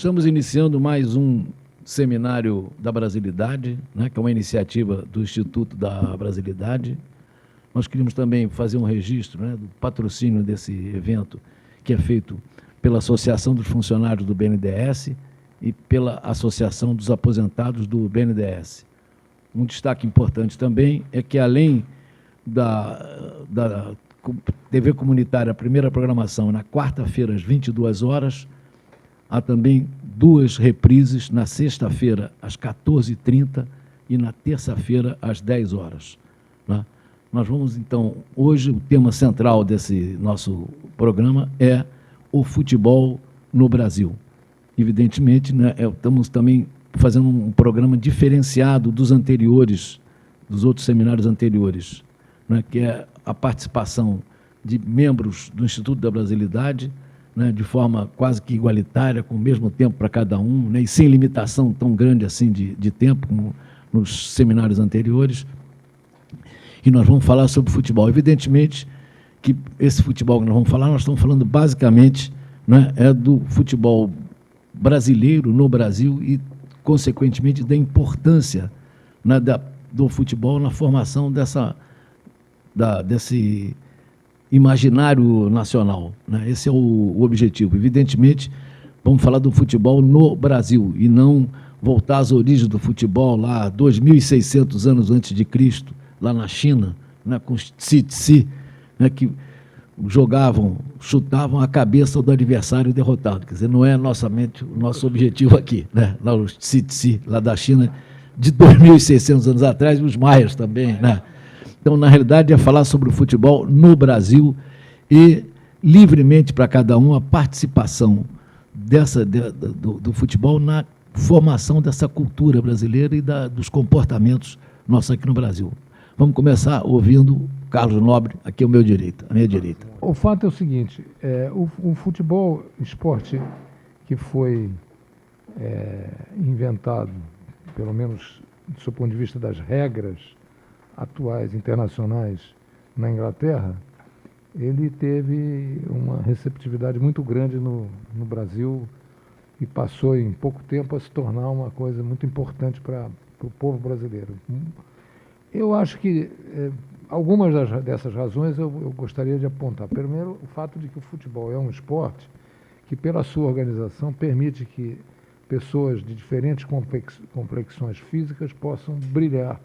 Estamos iniciando mais um seminário da Brasilidade, né, que é uma iniciativa do Instituto da Brasilidade. Nós queríamos também fazer um registro, né, do patrocínio desse evento, que é feito pela Associação dos Funcionários do BNDES e pela Associação dos Aposentados do BNDES. Um destaque importante também é que, além da TV comunitária, a primeira programação, na quarta-feira, às 22 horas, há também duas reprises, na sexta-feira, às 14h30 e na terça-feira, às 10 horas. Né? Nós vamos, então, hoje, o tema central desse nosso programa é o futebol no Brasil. Evidentemente, né, estamos também fazendo um programa diferenciado dos anteriores, dos outros seminários anteriores, né, que é a participação de membros do Instituto da Brasilidade, né, de forma quase que igualitária, com o mesmo tempo para cada um, né, e sem limitação tão grande assim de tempo, como nos seminários anteriores. E nós vamos falar sobre futebol. Evidentemente que esse futebol que nós vamos falar, nós estamos falando basicamente, né, é do futebol brasileiro no Brasil e, consequentemente, da importância, né, do futebol na formação desse imaginário nacional, né? Esse é o objetivo. Evidentemente, vamos falar do futebol no Brasil e não voltar às origens do futebol lá 2.600 anos antes de Cristo, lá na China, né, com os tsi-tsi, né, que jogavam, chutavam a cabeça do adversário derrotado. Quer dizer, não é o nosso objetivo aqui, né? Lá os tsi-tsi, lá da China, de 2.600 anos atrás, e os maias também, né? Então, na realidade, é falar sobre o futebol no Brasil e, livremente para cada um, a participação do futebol na formação dessa cultura brasileira e dos comportamentos nossos aqui no Brasil. Vamos começar ouvindo Carlos Nobre, aqui à minha direita. O fato é o seguinte, o futebol, esporte que foi inventado, pelo menos do seu ponto de vista das regras atuais internacionais na Inglaterra, ele teve uma receptividade muito grande no Brasil e passou em pouco tempo a se tornar uma coisa muito importante para o povo brasileiro. Eu acho que algumas dessas razões eu gostaria de apontar. Primeiro, o fato de que o futebol é um esporte que, pela sua organização, permite que pessoas de diferentes complexões físicas possam brilhar,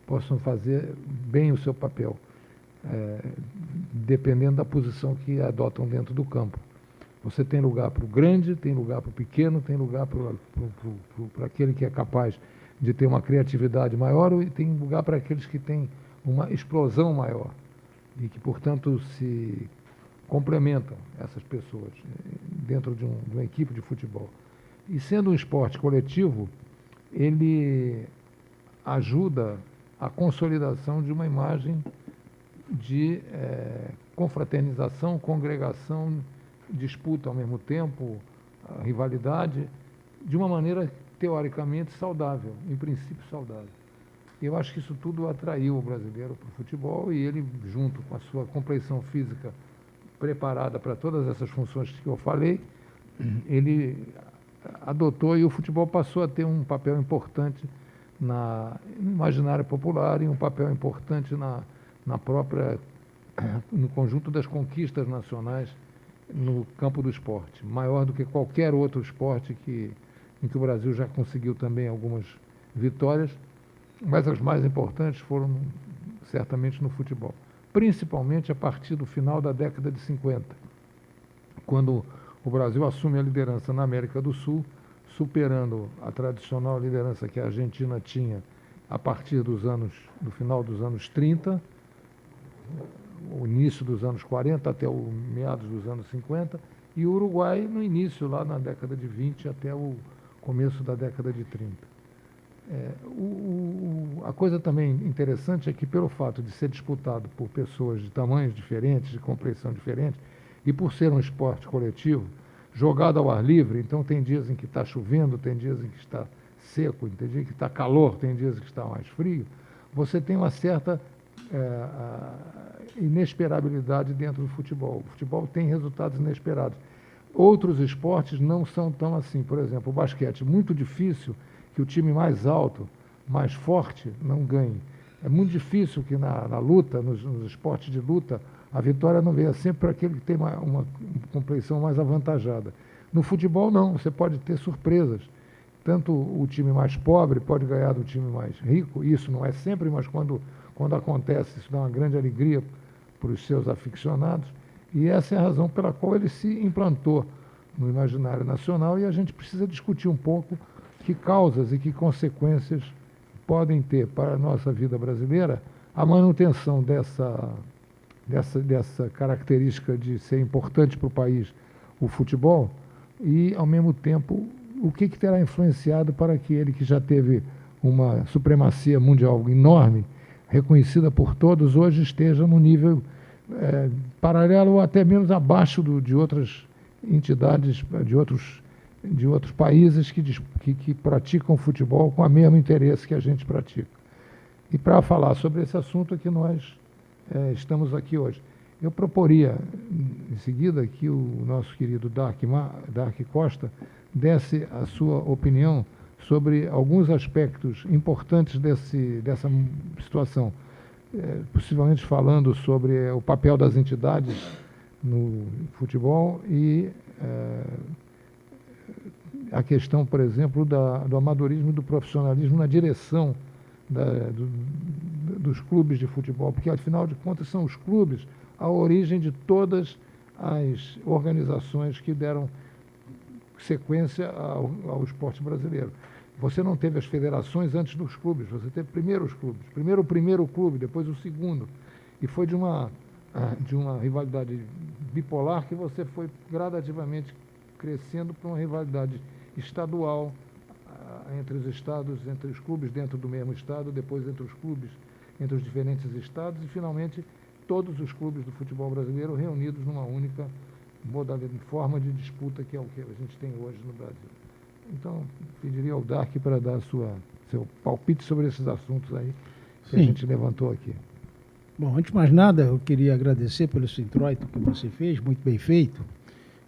possam fazer bem o seu papel, dependendo da posição que adotam dentro do campo. Você tem lugar para o grande, tem lugar para o pequeno, tem lugar para aquele que é capaz de ter uma criatividade maior e tem lugar para aqueles que têm uma explosão maior e que, portanto, se complementam essas pessoas dentro de uma equipe de futebol. E sendo um esporte coletivo, ele ajuda a consolidação de uma imagem de confraternização, congregação, disputa ao mesmo tempo, rivalidade, de uma maneira teoricamente saudável, em princípio saudável. Eu acho que isso tudo atraiu o brasileiro para o futebol e ele, junto com a sua complexão física preparada para todas essas funções que eu falei, ele adotou e o futebol passou a ter um papel importante no imaginário popular e um papel importante no conjunto das conquistas nacionais no campo do esporte, maior do que qualquer outro esporte em que o Brasil já conseguiu também algumas vitórias, mas as mais importantes foram certamente no futebol, principalmente a partir do final da década de 50, quando o Brasil assume a liderança na América do Sul, superando a tradicional liderança que a Argentina tinha a partir do final dos anos 30, o início dos anos 40 até o meados dos anos 50, e o Uruguai no início, lá na década de 20 até o começo da década de 30. A coisa também interessante é que, pelo fato de ser disputado por pessoas de tamanhos diferentes, de complexão diferente, e por ser um esporte coletivo, jogado ao ar livre, então tem dias em que está chovendo, tem dias em que está seco, tem dias em que está calor, tem dias em que está mais frio, você tem uma certa inesperabilidade dentro do futebol. O futebol tem resultados inesperados. Outros esportes não são tão assim. Por exemplo, o basquete, muito difícil que o time mais alto, mais forte, não ganhe. É muito difícil que na luta, nos esportes de luta, a vitória não venha sempre para aquele que tem uma compleição mais avantajada. No futebol, não. Você pode ter surpresas. Tanto o time mais pobre pode ganhar do time mais rico. Isso não é sempre, mas quando acontece, isso dá uma grande alegria para os seus aficionados. E essa é a razão pela qual ele se implantou no imaginário nacional e a gente precisa discutir um pouco que causas e que consequências podem ter para a nossa vida brasileira a manutenção dessa característica de ser importante para o país o futebol e, ao mesmo tempo, o que terá influenciado para que ele, que já teve uma supremacia mundial enorme, reconhecida por todos, hoje esteja no nível paralelo ou até menos abaixo de outras entidades, de outros países que praticam futebol com o mesmo interesse que a gente pratica. E para falar sobre esse assunto é que nós estamos aqui hoje. Eu proporia, em seguida, que o nosso querido Dark Costa desse a sua opinião sobre alguns aspectos importantes dessa situação, possivelmente falando sobre o papel das entidades no futebol e a questão, por exemplo, do amadorismo e do profissionalismo na direção dos clubes de futebol, porque, afinal de contas, são os clubes a origem de todas as organizações que deram sequência ao esporte brasileiro. Você não teve as federações antes dos clubes, você teve primeiro os clubes. Primeiro o primeiro clube, depois o segundo. E foi de uma rivalidade bipolar que você foi gradativamente crescendo para uma rivalidade estadual entre os estados, entre os clubes dentro do mesmo estado, depois entre os clubes, entre os diferentes estados e, finalmente, todos os clubes do futebol brasileiro reunidos numa única modalidade, forma de disputa que é o que a gente tem hoje no Brasil. Então, pediria ao Dark para dar seu palpite sobre esses assuntos aí que a gente levantou aqui. Bom, antes de mais nada, eu queria agradecer pelo esse introito que você fez, muito bem feito,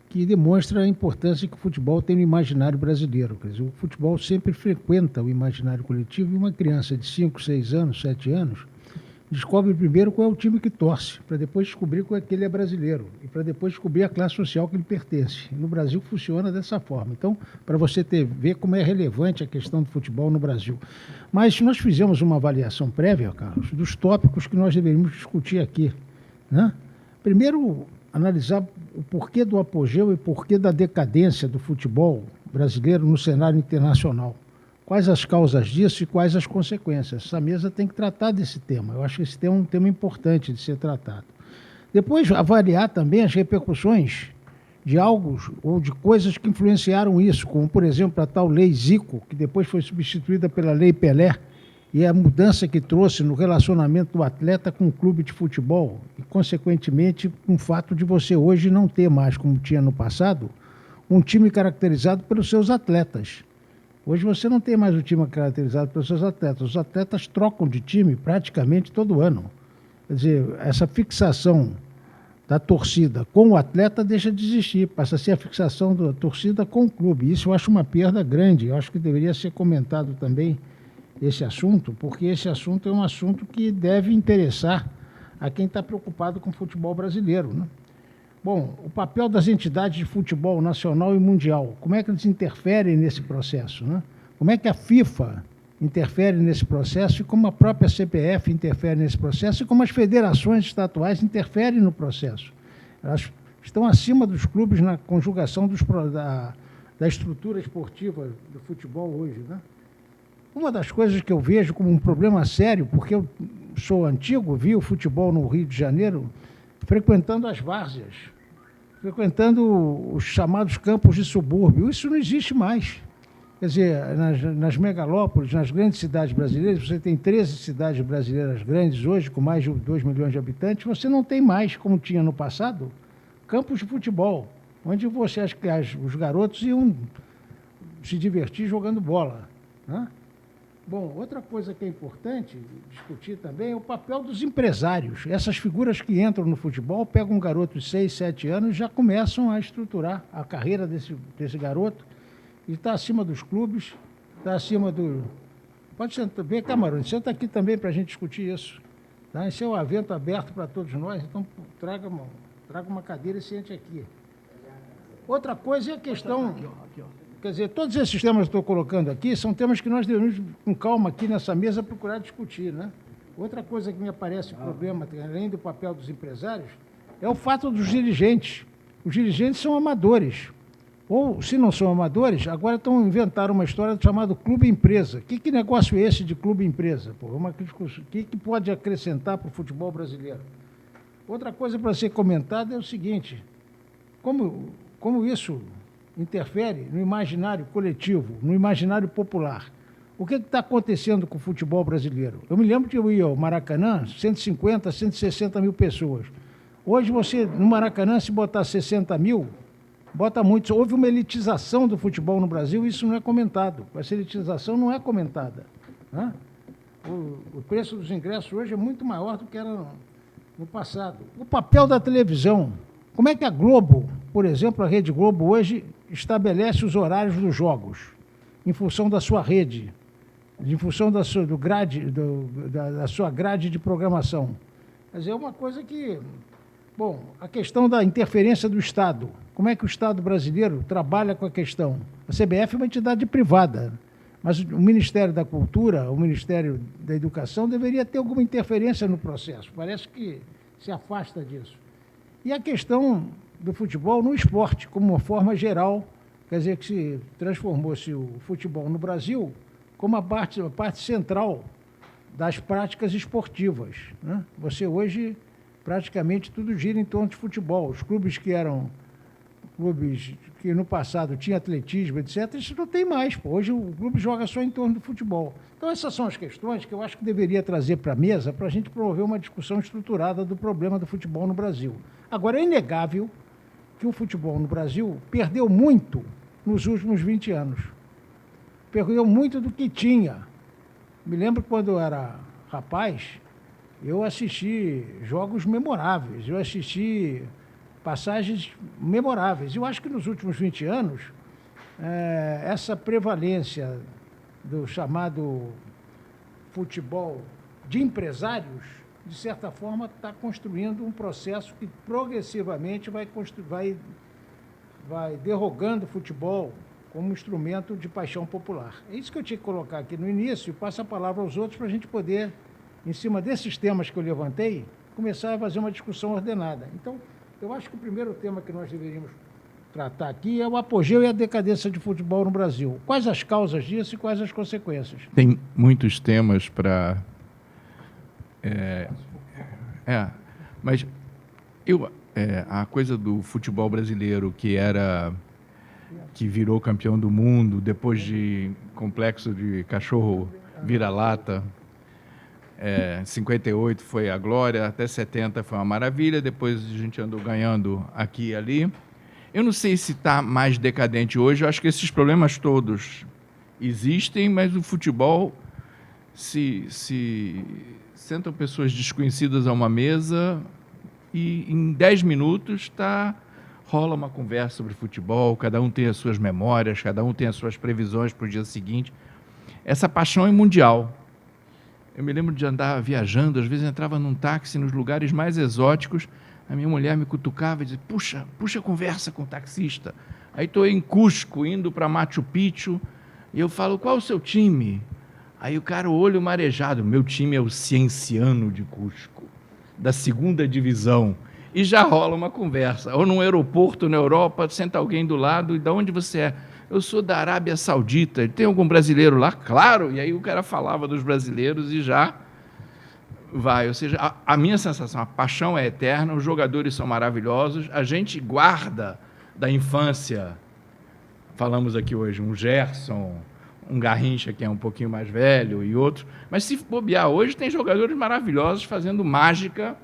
que demonstra a importância que o futebol tem no imaginário brasileiro. Quer dizer, o futebol sempre frequenta o imaginário coletivo e uma criança de 5, 6 anos, 7 anos, descobre primeiro qual é o time que torce, para depois descobrir qual é que ele é brasileiro e para depois descobrir a classe social que ele pertence. No Brasil funciona dessa forma. Então, para você ver como é relevante a questão do futebol no Brasil. Mas nós fizemos uma avaliação prévia, Carlos, dos tópicos que nós deveríamos discutir aqui, né? Primeiro, analisar o porquê do apogeu e porquê da decadência do futebol brasileiro no cenário internacional. Quais as causas disso e quais as consequências? Essa mesa tem que tratar desse tema. Eu acho que esse tema é um tema importante de ser tratado. Depois, avaliar também as repercussões de algo ou de coisas que influenciaram isso, como, por exemplo, a tal lei Zico, que depois foi substituída pela lei Pelé, e a mudança que trouxe no relacionamento do atleta com o clube de futebol, e, consequentemente, com o fato de você hoje não ter mais, como tinha no passado, um time caracterizado pelos seus atletas. Hoje você não tem mais o time caracterizado pelos seus atletas. Os atletas trocam de time praticamente todo ano. Quer dizer, essa fixação da torcida com o atleta deixa de existir, passa a ser a fixação da torcida com o clube. Isso eu acho uma perda grande. Eu acho que deveria ser comentado também esse assunto, porque esse assunto é um assunto que deve interessar a quem está preocupado com o futebol brasileiro, né? Bom, o papel das entidades de futebol nacional e mundial, como é que eles interferem nesse processo, né? Como é que a FIFA interfere nesse processo e como a própria CBF interfere nesse processo e como as federações estaduais interferem no processo. Elas estão acima dos clubes na conjugação da estrutura esportiva do futebol hoje, né? Uma das coisas que eu vejo como um problema sério, porque eu sou antigo, vi o futebol no Rio de Janeiro frequentando as várzeas, frequentando os chamados campos de subúrbio. Isso não existe mais. Quer dizer, nas megalópolis, nas grandes cidades brasileiras, você tem 13 cidades brasileiras grandes hoje, com mais de 2 milhões de habitantes, você não tem mais, como tinha no passado, campos de futebol, onde os garotos iam se divertir jogando bola, né? Bom, outra coisa que é importante discutir também é o papel dos empresários. Essas figuras que entram no futebol, pegam um garoto de 6, 7 anos e já começam a estruturar a carreira desse garoto e está acima dos clubes, está acima do... Pode sentar, vem, Camarões, senta aqui também para a gente discutir isso. Tá? Esse é um evento aberto para todos nós, então traga uma cadeira e sente aqui. Outra coisa é a questão... Quer dizer, todos esses temas que estou colocando aqui são temas que nós devemos, com calma, aqui nessa mesa, procurar discutir, né? Outra coisa que me aparece problema, além do papel dos empresários, é o fato dos dirigentes. Os dirigentes são amadores. Ou, se não são amadores, agora estão inventando uma história chamada clube-empresa. Que negócio é esse de clube-empresa? O que pode acrescentar para o futebol brasileiro? Outra coisa para ser comentada é o seguinte, como isso interfere no imaginário coletivo, no imaginário popular. O que está acontecendo com o futebol brasileiro? Eu me lembro que eu ia ao Maracanã, 150, 160 mil pessoas. Hoje você, no Maracanã, se botar 60 mil, bota muito. Houve uma elitização do futebol no Brasil e isso não é comentado. Essa elitização não é comentada. Né? O preço dos ingressos hoje é muito maior do que era no passado. O papel da televisão. Como é que a Globo, por exemplo, a Rede Globo hoje estabelece os horários dos jogos em função da sua rede, em função da sua grade de programação? Quer dizer, é uma coisa que... Bom, a questão da interferência do Estado. Como é que o Estado brasileiro trabalha com a questão? A CBF é uma entidade privada, mas o Ministério da Cultura, o Ministério da Educação deveria ter alguma interferência no processo. Parece que se afasta disso. E a questão do futebol no esporte, como uma forma geral, quer dizer, que se transformou-se o futebol no Brasil como a parte central das práticas esportivas. Né? Você hoje, praticamente, tudo gira em torno de futebol. Os clubes que eram clubes que no passado tinham atletismo, etc., isso não tem mais. Pô. Hoje o clube joga só em torno do futebol. Então essas são as questões que eu acho que deveria trazer para a mesa para a gente promover uma discussão estruturada do problema do futebol no Brasil. Agora, é inegável que o futebol no Brasil perdeu muito nos últimos 20 anos. Perdeu muito do que tinha. Me lembro que quando eu era rapaz, eu assisti jogos memoráveis, eu assisti passagens memoráveis. Eu acho que nos últimos 20 anos, essa prevalência do chamado futebol de empresários, de certa forma, está construindo um processo que progressivamente vai derrogando o futebol como instrumento de paixão popular. É isso que eu tinha que colocar aqui no início e passo a palavra aos outros para a gente poder, em cima desses temas que eu levantei, começar a fazer uma discussão ordenada. Então, eu acho que o primeiro tema que nós deveríamos tratar aqui é o apogeu e a decadência de futebol no Brasil. Quais as causas disso e quais as consequências? Tem muitos temas para... mas a coisa do futebol brasileiro que virou campeão do mundo depois de complexo de cachorro vira-lata, 58 foi a glória, até 70 foi uma maravilha, depois a gente andou ganhando aqui e ali. Eu não sei se está mais decadente hoje, eu acho que esses problemas todos existem, mas o futebol, se sentam pessoas desconhecidas a uma mesa e em 10 minutos rola uma conversa sobre futebol, cada um tem as suas memórias, cada um tem as suas previsões para o dia seguinte. Essa paixão é mundial. Eu me lembro de andar viajando, às vezes entrava num táxi nos lugares mais exóticos, a minha mulher me cutucava e dizia, puxa conversa com o taxista. Aí estou em Cusco, indo para Machu Picchu, e eu falo, qual é o seu time? Aí o cara, o olho marejado, meu time é o Cienciano de Cusco, da 2ª divisão. E já rola uma conversa. Ou num aeroporto na Europa, senta alguém do lado, e de onde você é? Eu sou da Arábia Saudita. Tem algum brasileiro lá? Claro! E aí o cara falava dos brasileiros e já vai. Ou seja, a minha sensação, a paixão é eterna, os jogadores são maravilhosos, a gente guarda da infância, falamos aqui hoje, um Gerson, um Garrincha, que é um pouquinho mais velho, e outros, mas se bobear hoje, tem jogadores maravilhosos fazendo mágica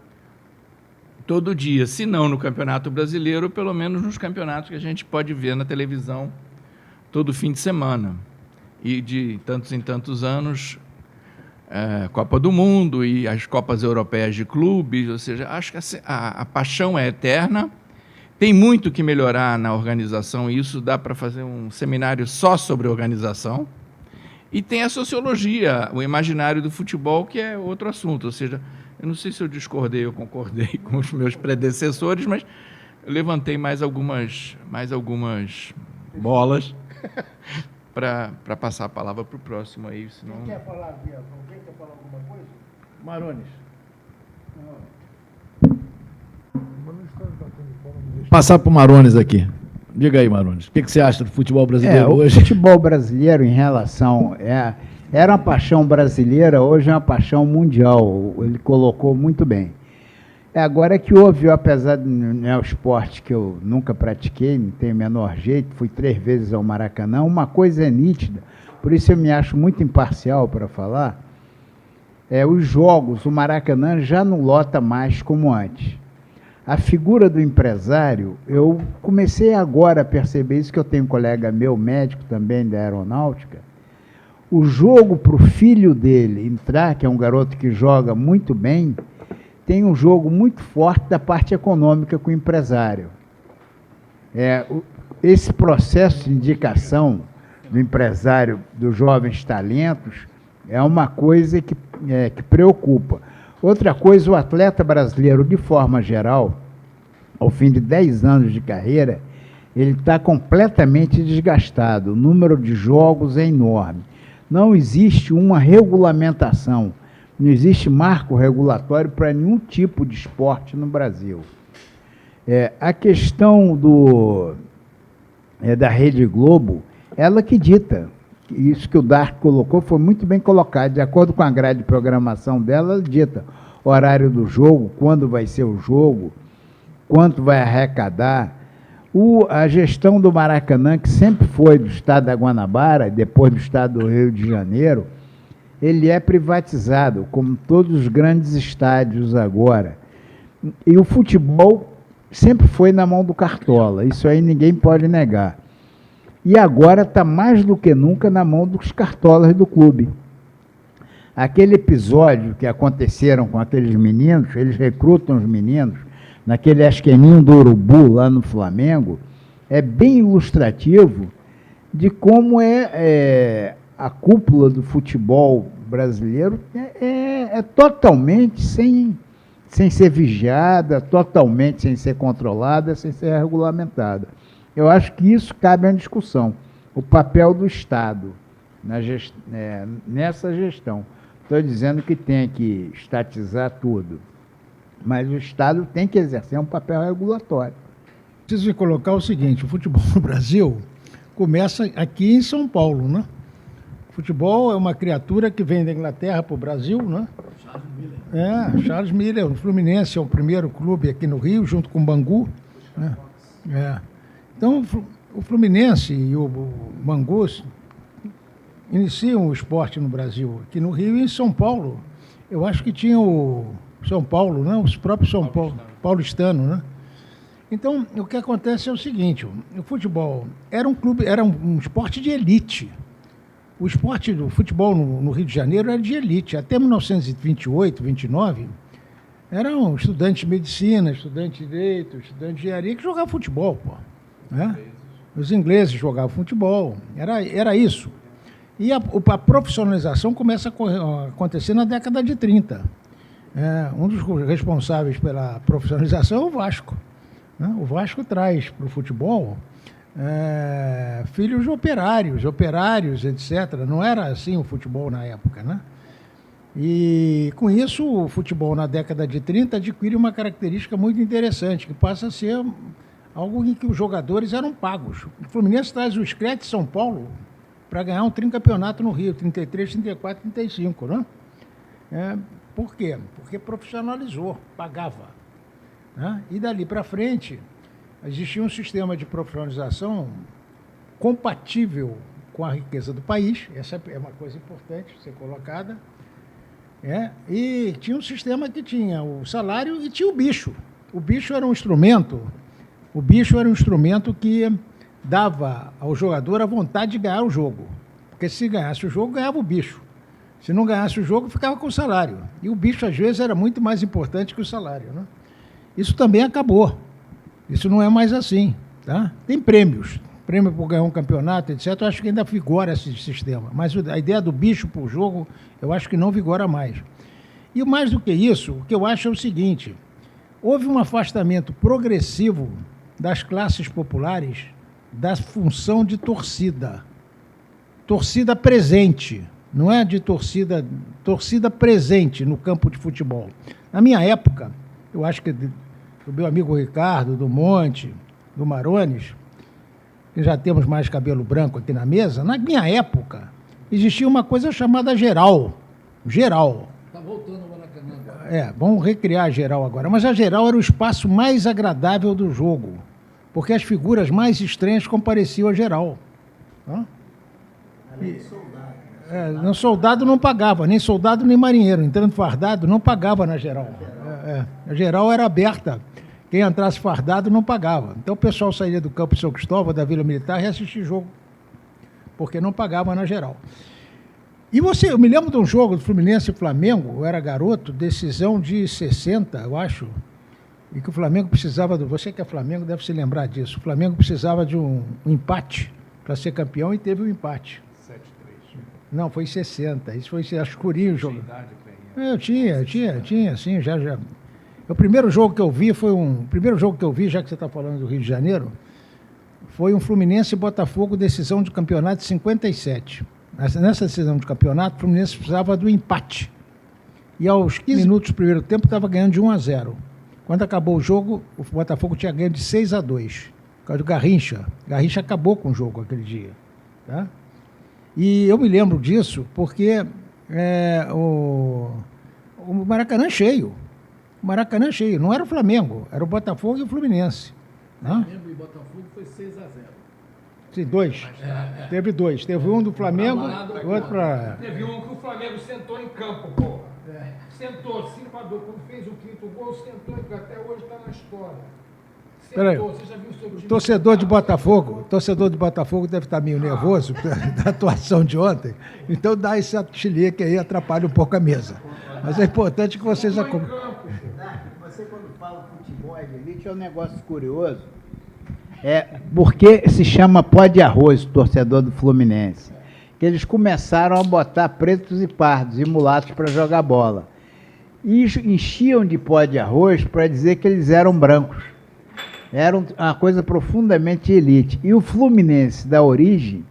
todo dia, se não no Campeonato Brasileiro, pelo menos nos campeonatos que a gente pode ver na televisão todo fim de semana. e de tantos em tantos anos, Copa do Mundo e as Copas Europeias de clubes, ou seja, acho que a paixão é eterna. Tem muito que melhorar na organização, e isso dá para fazer um seminário só sobre organização. E tem a sociologia, o imaginário do futebol, que é outro assunto. Ou seja, eu não sei se eu discordei ou concordei com os meus predecessores, mas eu levantei mais algumas bolas para passar a palavra para o próximo aí. Senão... Quem quer falar, Bianca? Alguém quer falar alguma coisa? Marones. Passar para o Marones aqui. Diga aí, Marones, o que você acha do futebol brasileiro hoje? O futebol brasileiro, em relação... era uma paixão brasileira, hoje é uma paixão mundial. Ele colocou muito bem. Agora que houve, apesar de não é o esporte que eu nunca pratiquei, não tenho o menor jeito, fui 3 vezes ao Maracanã, uma coisa é nítida, por isso eu me acho muito imparcial para falar, os jogos, o Maracanã já não lota mais como antes. A figura do empresário, eu comecei agora a perceber isso, que eu tenho um colega meu, médico também da aeronáutica, o jogo para o filho dele entrar, que é um garoto que joga muito bem, tem um jogo muito forte da parte econômica com o empresário. Esse processo de indicação do empresário, dos jovens talentos, é uma coisa que preocupa. Outra coisa, o atleta brasileiro, de forma geral, ao fim de 10 anos de carreira, ele está completamente desgastado. O número de jogos é enorme. Não existe uma regulamentação, não existe marco regulatório para nenhum tipo de esporte no Brasil. A questão da Rede Globo, ela que dita. Isso que o Dark colocou foi muito bem colocado. De acordo com a grade de programação dela, ela dita horário do jogo, quando vai ser o jogo, quanto vai arrecadar. A gestão do Maracanã, que sempre foi do estado da Guanabara, depois do estado do Rio de Janeiro, ele é privatizado, como todos os grandes estádios agora. E o futebol sempre foi na mão do Cartola, isso aí ninguém pode negar. E agora está mais do que nunca na mão dos cartolas do clube. Aquele episódio que aconteceram com aqueles meninos, eles recrutam os meninos, naquele esqueminho do Urubu, lá no Flamengo, é bem ilustrativo de como a cúpula do futebol brasileiro totalmente sem ser vigiada, totalmente sem ser controlada, sem ser regulamentada. Eu acho que isso cabe à discussão, o papel do Estado nessa gestão. Estou dizendo que tem que estatizar tudo, mas o Estado tem que exercer um papel regulatório. Preciso colocar o seguinte, o futebol no Brasil começa aqui em São Paulo, né? O futebol é uma criatura que vem da Inglaterra para o Brasil, né? Charles Miller, o Fluminense é o primeiro clube aqui no Rio, junto com o Bangu, né? Então, o Fluminense e o Bangu iniciam o esporte no Brasil, aqui no Rio e em São Paulo. Eu acho que tinha o São Paulo, né? Os próprios São Paulo, paulistano, né? Então, o que acontece é o seguinte, o futebol era um esporte de elite. O esporte do futebol no Rio de Janeiro era de elite. Até 1928, 29, eram estudantes de medicina, estudantes de direito, estudantes de engenharia que jogavam futebol, pô. Né? Os ingleses jogavam futebol, era isso. E a profissionalização começa a acontecer na década de 30. Um dos responsáveis pela profissionalização é o Vasco. Né? O Vasco traz para o futebol filhos de operários, etc. Não era assim o futebol na época, né? E, com isso, o futebol na década de 30 adquire uma característica muito interessante, que passa a ser algo em que os jogadores eram pagos. O Fluminense traz o Screte de São Paulo para ganhar um tricampeonato no Rio, 33, 34, 35, né? Por quê? Porque profissionalizou, pagava. Né? E dali para frente, existia um sistema de profissionalização compatível com a riqueza do país, essa é uma coisa importante ser colocada, e tinha um sistema que tinha o salário e tinha o bicho. O bicho era um instrumento que dava ao jogador a vontade de ganhar o jogo. Porque se ganhasse o jogo, ganhava o bicho. Se não ganhasse o jogo, ficava com o salário. E o bicho, às vezes, era muito mais importante que o salário, né? Isso também acabou. Isso não é mais assim, tá? Tem prêmios. Prêmio por ganhar um campeonato, etc. Eu acho que ainda vigora esse sistema. Mas a ideia do bicho por jogo, eu acho que não vigora mais. E mais do que isso, o que eu acho é o seguinte: houve um afastamento progressivo das classes populares da função de torcida. Torcida presente, não é de torcida presente no campo de futebol. Na minha época, eu acho que o meu amigo Ricardo, do Monte, do Marones, que já temos mais cabelo branco aqui na mesa, na minha época, existia uma coisa chamada geral. Geral. Está voltando ao Maracanã agora. Vamos recriar a geral agora. Mas a geral era o espaço mais agradável do jogo, porque as figuras mais estranhas compareciam à geral. Hã? No soldado não pagava, nem soldado nem marinheiro. Entrando fardado, não pagava na geral. A geral era aberta. Quem entrasse fardado não pagava. Então o pessoal saía do campo de São Cristóvão, da Vila Militar, e assistia jogo, porque não pagava na geral. E eu me lembro de um jogo do Fluminense e Flamengo, eu era garoto, decisão de 60, eu acho, e que o Flamengo precisava, você que é Flamengo deve se lembrar disso, o Flamengo precisava de um empate para ser campeão e teve um empate. 7-3. Não, foi 60, isso foi escurinho o jogo. Eu tinha, sim, já. O primeiro jogo que eu vi já que você está falando do Rio de Janeiro, foi um Fluminense e Botafogo, decisão de campeonato de 57. Nessa decisão de campeonato, o Fluminense precisava do empate. E aos 15 minutos do primeiro tempo estava ganhando de 1-0. Quando acabou o jogo, o Botafogo tinha ganho de 6-2. Por causa do Garrincha. Garrincha acabou com o jogo aquele dia. Tá? E eu me lembro disso porque o Maracanã cheio. O Maracanã cheio. Não era o Flamengo, era o Botafogo e o Fluminense. Flamengo e Botafogo foi 6-0. Sim, dois. Teve dois. Teve um do Flamengo, outro para... Teve um que o Flamengo sentou em campo, porra. Sentou, 5-2. Quando fez o quinto gol, sentou em campo. Até hoje está na história. Peraí. Você já viu o seu time? Torcedor de Botafogo deve estar meio nervoso da atuação de ontem. Então dá esse chilique aí, atrapalha um pouco a mesa. Mas é importante que vocês... Você quando fala futebol de elite é um negócio curioso. Porque se chama pó de arroz, o torcedor do Fluminense. Que eles começaram a botar pretos e pardos e mulatos para jogar bola. E enchiam de pó de arroz para dizer que eles eram brancos. Era uma coisa profundamente elite. E o Fluminense, da origem,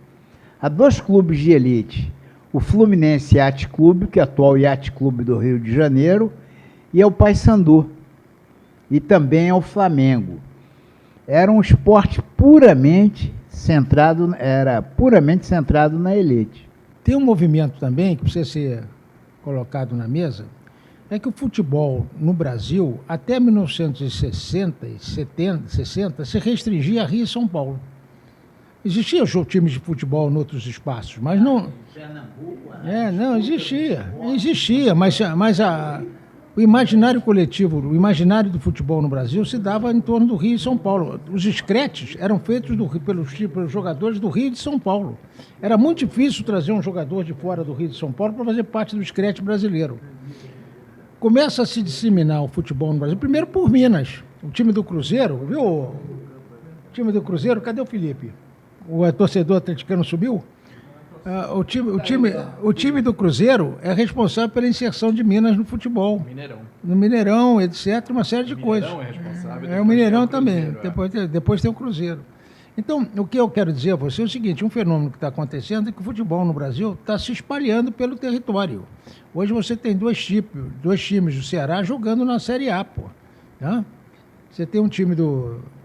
há dois clubes de elite. O Fluminense Yacht Clube, que é o atual Yacht Clube do Rio de Janeiro, e é o Paysandu. E também é o Flamengo. Era um esporte puramente centrado na elite. Tem um movimento também que precisa ser colocado na mesa, é que o futebol no Brasil, até 1960 e 60, se restringia a Rio e São Paulo. Existiam times de futebol em outros espaços, mas não... não, existia, mas o imaginário coletivo, o imaginário do futebol no Brasil se dava em torno do Rio e São Paulo. Os escretes eram feitos pelos jogadores do Rio e de São Paulo. Era muito difícil trazer um jogador de fora do Rio e de São Paulo para fazer parte do escrete brasileiro. Começa a se disseminar o futebol no Brasil, primeiro por Minas. O time do Cruzeiro, viu? O time do Cruzeiro, cadê o Felipe? O torcedor atleticano subiu? O time do Cruzeiro é responsável pela inserção de Minas no futebol. Mineirão. No Mineirão, etc., uma série de coisas. O Mineirão é responsável. O Mineirão tem o também. Cruzeiro, Depois tem o Cruzeiro. Então, o que eu quero dizer a você é o seguinte: um fenômeno que está acontecendo é que o futebol no Brasil está se espalhando pelo território. Hoje você tem dois times do Ceará jogando na Série A, pô. Tá? Você tem um time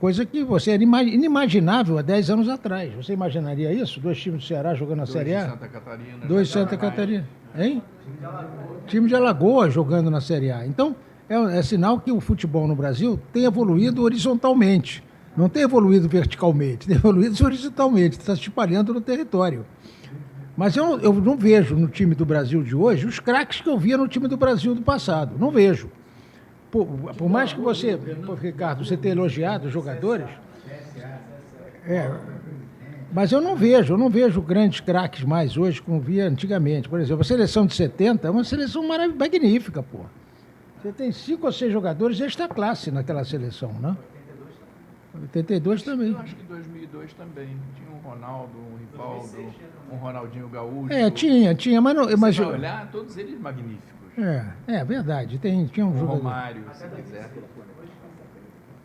coisa que você era inimaginável há 10 anos atrás. Você imaginaria isso? Dois times do Ceará jogando na Série A? Santa Catarina. Dois de Santa Catarina. Hein? Time de Alagoas jogando na Série A. Então, é sinal que o futebol no Brasil tem evoluído horizontalmente. Não tem evoluído verticalmente, tem evoluído horizontalmente, está se espalhando no território. Mas eu não vejo no time do Brasil de hoje os craques que eu via no time do Brasil do passado. Não vejo. Por mais que você, Ricardo, você tenha elogiado os jogadores, Mas eu não vejo grandes craques mais hoje como via antigamente. Por exemplo, a seleção de 70 é uma seleção magnífica, pô. Você tem 5 ou 6 jogadores desta classe naquela seleção, né? 82 também. Eu acho que 2002 também. Tinha um Ronaldo, um Rivaldo, um Ronaldinho Gaúcho. Tinha, mas não... Mas, se vai olhar, todos eles magníficos. É verdade. Tinha um O jogador. Romário, se quiser.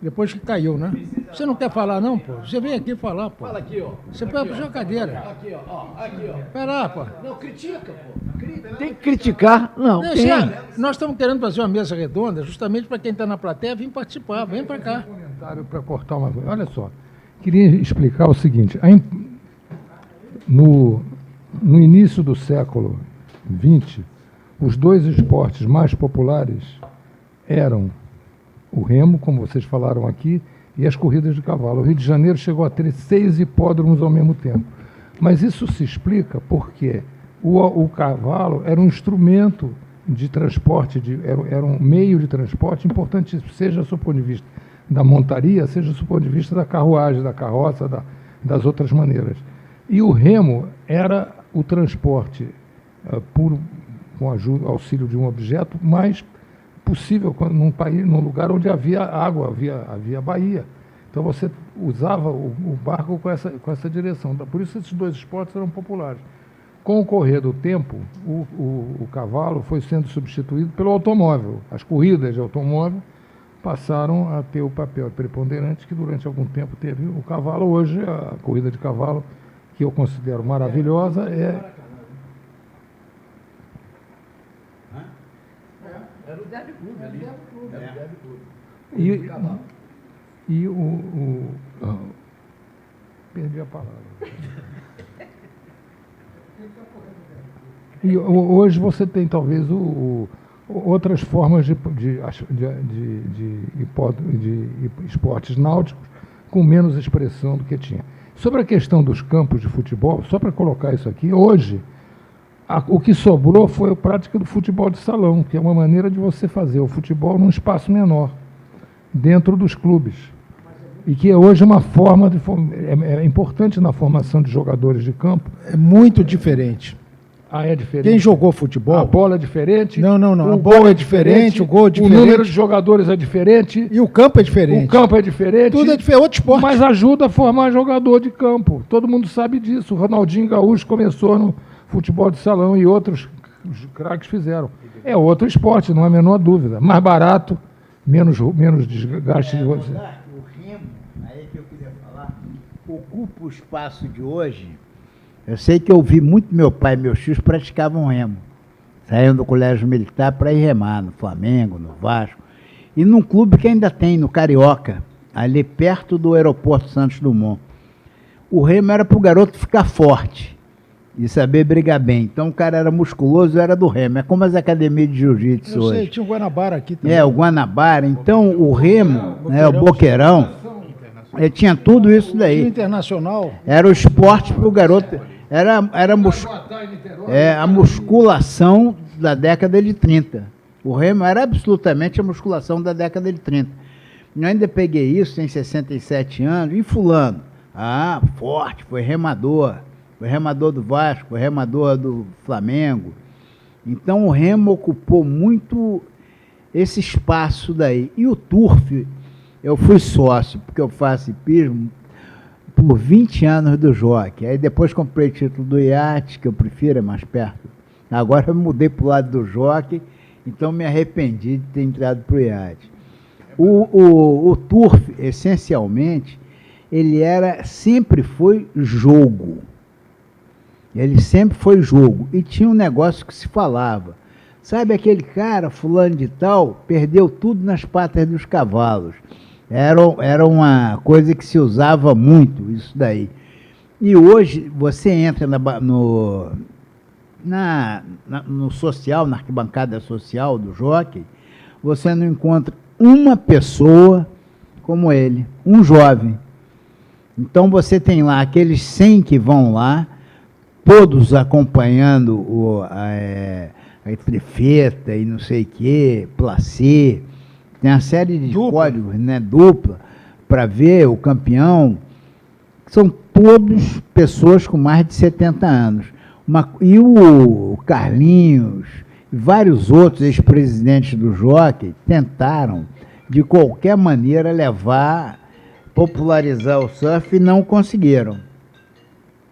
Depois que caiu, né? Você não quer falar, não, pô? Você vem aqui falar, pô. Fala aqui, ó. Você pega puxar a cadeira. Aqui, ó. Aqui, ó. Pera lá, pô. Não, critica, pô. Tem que criticar? Não, tem. Nós estamos querendo fazer uma mesa redonda justamente para quem está na plateia vir participar. Vem para cá. Comentário para cortar uma coisa. Olha só, queria explicar o seguinte. No início do século XX, os 2 esportes mais populares eram o remo, como vocês falaram aqui, e as corridas de cavalo. O Rio de Janeiro chegou a ter 6 hipódromos ao mesmo tempo. Mas isso se explica porque o cavalo era um instrumento de transporte, era um meio de transporte importante, seja do ponto de vista da montaria, seja do ponto de vista da carruagem, da carroça, das outras maneiras. E o remo era o transporte com auxílio de um objeto mais possível num lugar onde havia água, havia baía. Então você usava o barco com essa direção. Por isso esses 2 esportes eram populares. Com o correr do tempo, o cavalo foi sendo substituído pelo automóvel. As corridas de automóvel passaram a ter o papel preponderante que durante algum tempo teve o cavalo. Hoje, a corrida de cavalo, que eu considero maravilhosa, Era o Derby Clube ali. Perdi a palavra. E hoje você tem talvez outras formas de esportes náuticos com menos expressão do que tinha. Sobre a questão dos campos de futebol, só para colocar isso aqui, hoje o que sobrou foi a prática do futebol de salão, que é uma maneira de você fazer o futebol num espaço menor, dentro dos clubes. E que é hoje uma forma é importante na formação de jogadores de campo. É muito diferente. É diferente? Quem jogou futebol... A bola é diferente? Não. A bola é diferente, o gol é diferente. O número de jogadores é diferente. E o campo é diferente. O campo é diferente. Tudo é diferente, outro esporte. Mas ajuda a formar jogador de campo. Todo mundo sabe disso. O Ronaldinho Gaúcho começou no futebol de salão e outros craques fizeram. É outro esporte, não há a menor dúvida. Mais barato, menos desgaste de você. O remo, aí que eu queria falar, ocupa o espaço de hoje. Eu sei que eu vi muito meu pai e meus tios praticavam remo. Saíam do colégio militar para ir remar no Flamengo, no Vasco. E num clube que ainda tem, no Carioca, ali perto do aeroporto Santos Dumont. O remo era para o garoto ficar forte e saber brigar bem. Então o cara era musculoso, era do remo. É como as academias de jiu-jitsu hoje. Eu sei, tinha o Guanabara aqui também. O Guanabara. Então o remo, o boqueirão, tinha tudo isso daí. Tinha internacional. Era o esporte para o garoto. Era a musculação da década de 30. O remo era absolutamente a musculação da década de 30. Eu ainda peguei isso, tem 67 anos, e fulano, forte, foi remador do Vasco, foi remador do Flamengo. Então o remo ocupou muito esse espaço daí. E o turf, eu fui sócio, porque eu faço hipismo, por 20 anos do jockey. Aí depois comprei o título do iate, que eu prefiro, é mais perto. Agora eu mudei para o lado do jockey, então me arrependi de ter entrado para o iate. O turf, essencialmente, ele sempre foi jogo. Ele sempre foi jogo. E tinha um negócio que se falava. Sabe aquele cara, fulano de tal, perdeu tudo nas patas dos cavalos. Era uma coisa que se usava muito, isso daí. E hoje, você entra no social, na arquibancada social do jockey, você não encontra uma pessoa como ele, um jovem. Então você tem lá aqueles 100 que vão lá, todos acompanhando a trifeta e não sei o quê, placê. Tem uma série de códigos, né, dupla, para ver o campeão. São todos pessoas com mais de 70 anos. E o Carlinhos, e vários outros ex-presidentes do Jockey tentaram, de qualquer maneira, popularizar o surf e não conseguiram.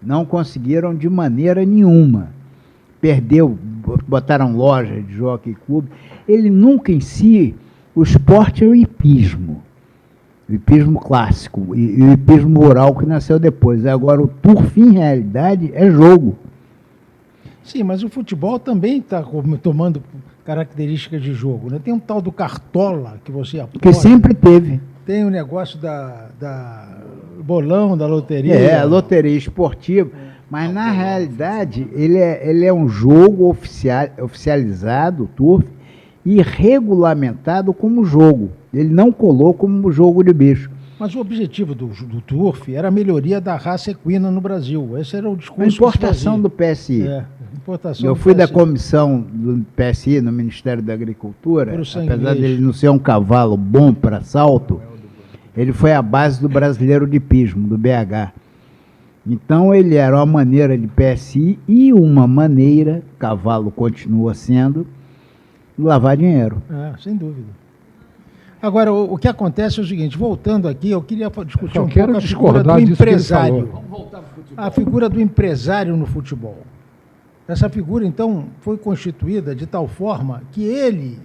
Não conseguiram de maneira nenhuma. Perdeu, botaram loja de Jockey Club. Ele nunca em si, o esporte é o hipismo clássico e o hipismo rural que nasceu depois. Agora, o turf, em realidade, é jogo. Sim, mas o futebol também está tomando características de jogo, né? Tem um tal do Cartola que você apoia. Que sempre teve. Tem o negócio da bolão, da loteria. A loteria esportiva. Mas, na realidade, ele é um jogo oficializado, o turf, e regulamentado como jogo. Ele não colou como jogo de bicho. Mas o objetivo do turf era a melhoria da raça equina no Brasil. Esse era o discurso. A importação do PSI. Eu fui da comissão do PSI no Ministério da Agricultura, apesar dele não ser um cavalo bom para salto, ele foi a base do brasileiro de hipismo, do BH. Então ele era uma maneira de PSI e uma maneira, cavalo continua sendo, de lavar dinheiro. Sem dúvida. Agora, o que acontece é o seguinte, voltando aqui, eu queria discutir pouco a figura do empresário. A figura do empresário no futebol. Essa figura, então, foi constituída de tal forma que ele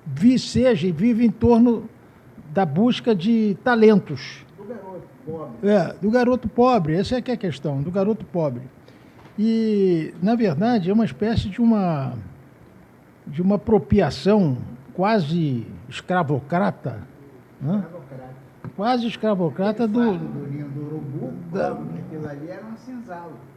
vive em torno da busca de talentos. Do garoto pobre. Do garoto pobre, essa é que é a questão, do garoto pobre. E, na verdade, é uma espécie de uma apropriação quase escravocrata, né? Quase escravocrata do urubu, aquilo ali era uma senzala.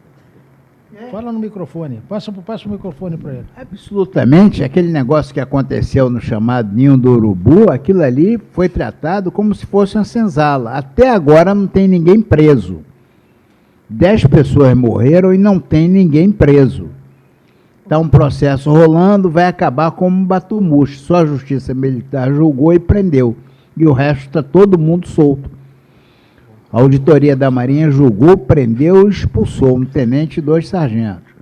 Fala no microfone, passa o microfone para ele. Absolutamente, aquele negócio que aconteceu no chamado Ninho do Urubu, aquilo ali foi tratado como se fosse uma senzala. Até agora não tem ninguém preso. 10 pessoas morreram e não tem ninguém preso. Está um processo rolando, vai acabar como um batumuxo. Só a Justiça Militar julgou e prendeu. E o resto está todo mundo solto. A Auditoria da Marinha julgou, prendeu e expulsou um tenente e 2 sargentos.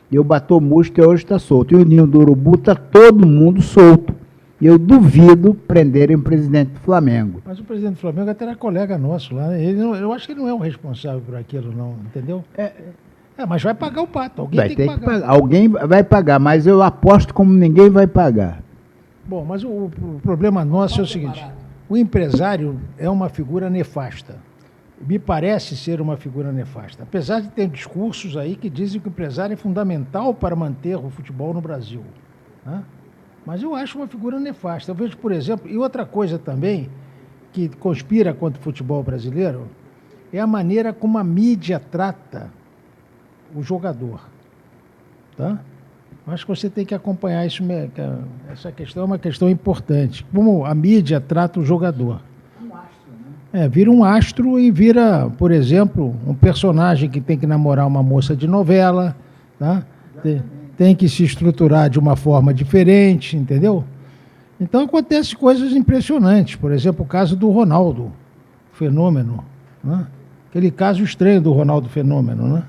E o batumuxo até hoje está solto. E o Ninho do Urubu está todo mundo solto. E eu duvido prenderem o presidente do Flamengo. Mas o presidente do Flamengo até era colega nosso lá. Eu acho que ele não é o responsável por aquilo, não, entendeu? Mas vai pagar o pato, alguém tem que pagar. Alguém vai pagar, mas eu aposto como ninguém vai pagar. Bom, mas o problema nosso é o seguinte, o empresário é uma figura nefasta. Me parece ser uma figura nefasta. Apesar de ter discursos aí que dizem que o empresário é fundamental para manter o futebol no Brasil, né? Mas eu acho uma figura nefasta. Eu vejo, por exemplo, e outra coisa também que conspira contra o futebol brasileiro é a maneira como a mídia trata o jogador, tá? Acho que você tem que acompanhar isso, essa questão é uma questão importante. Como a mídia trata o jogador. Vira um astro e vira, por exemplo, um personagem que tem que namorar uma moça de novela, tá? Tem que se estruturar de uma forma diferente, entendeu? Então acontecem coisas impressionantes. Por exemplo, o caso do Ronaldo Fenômeno, né? Aquele caso estranho do Ronaldo Fenômeno, né?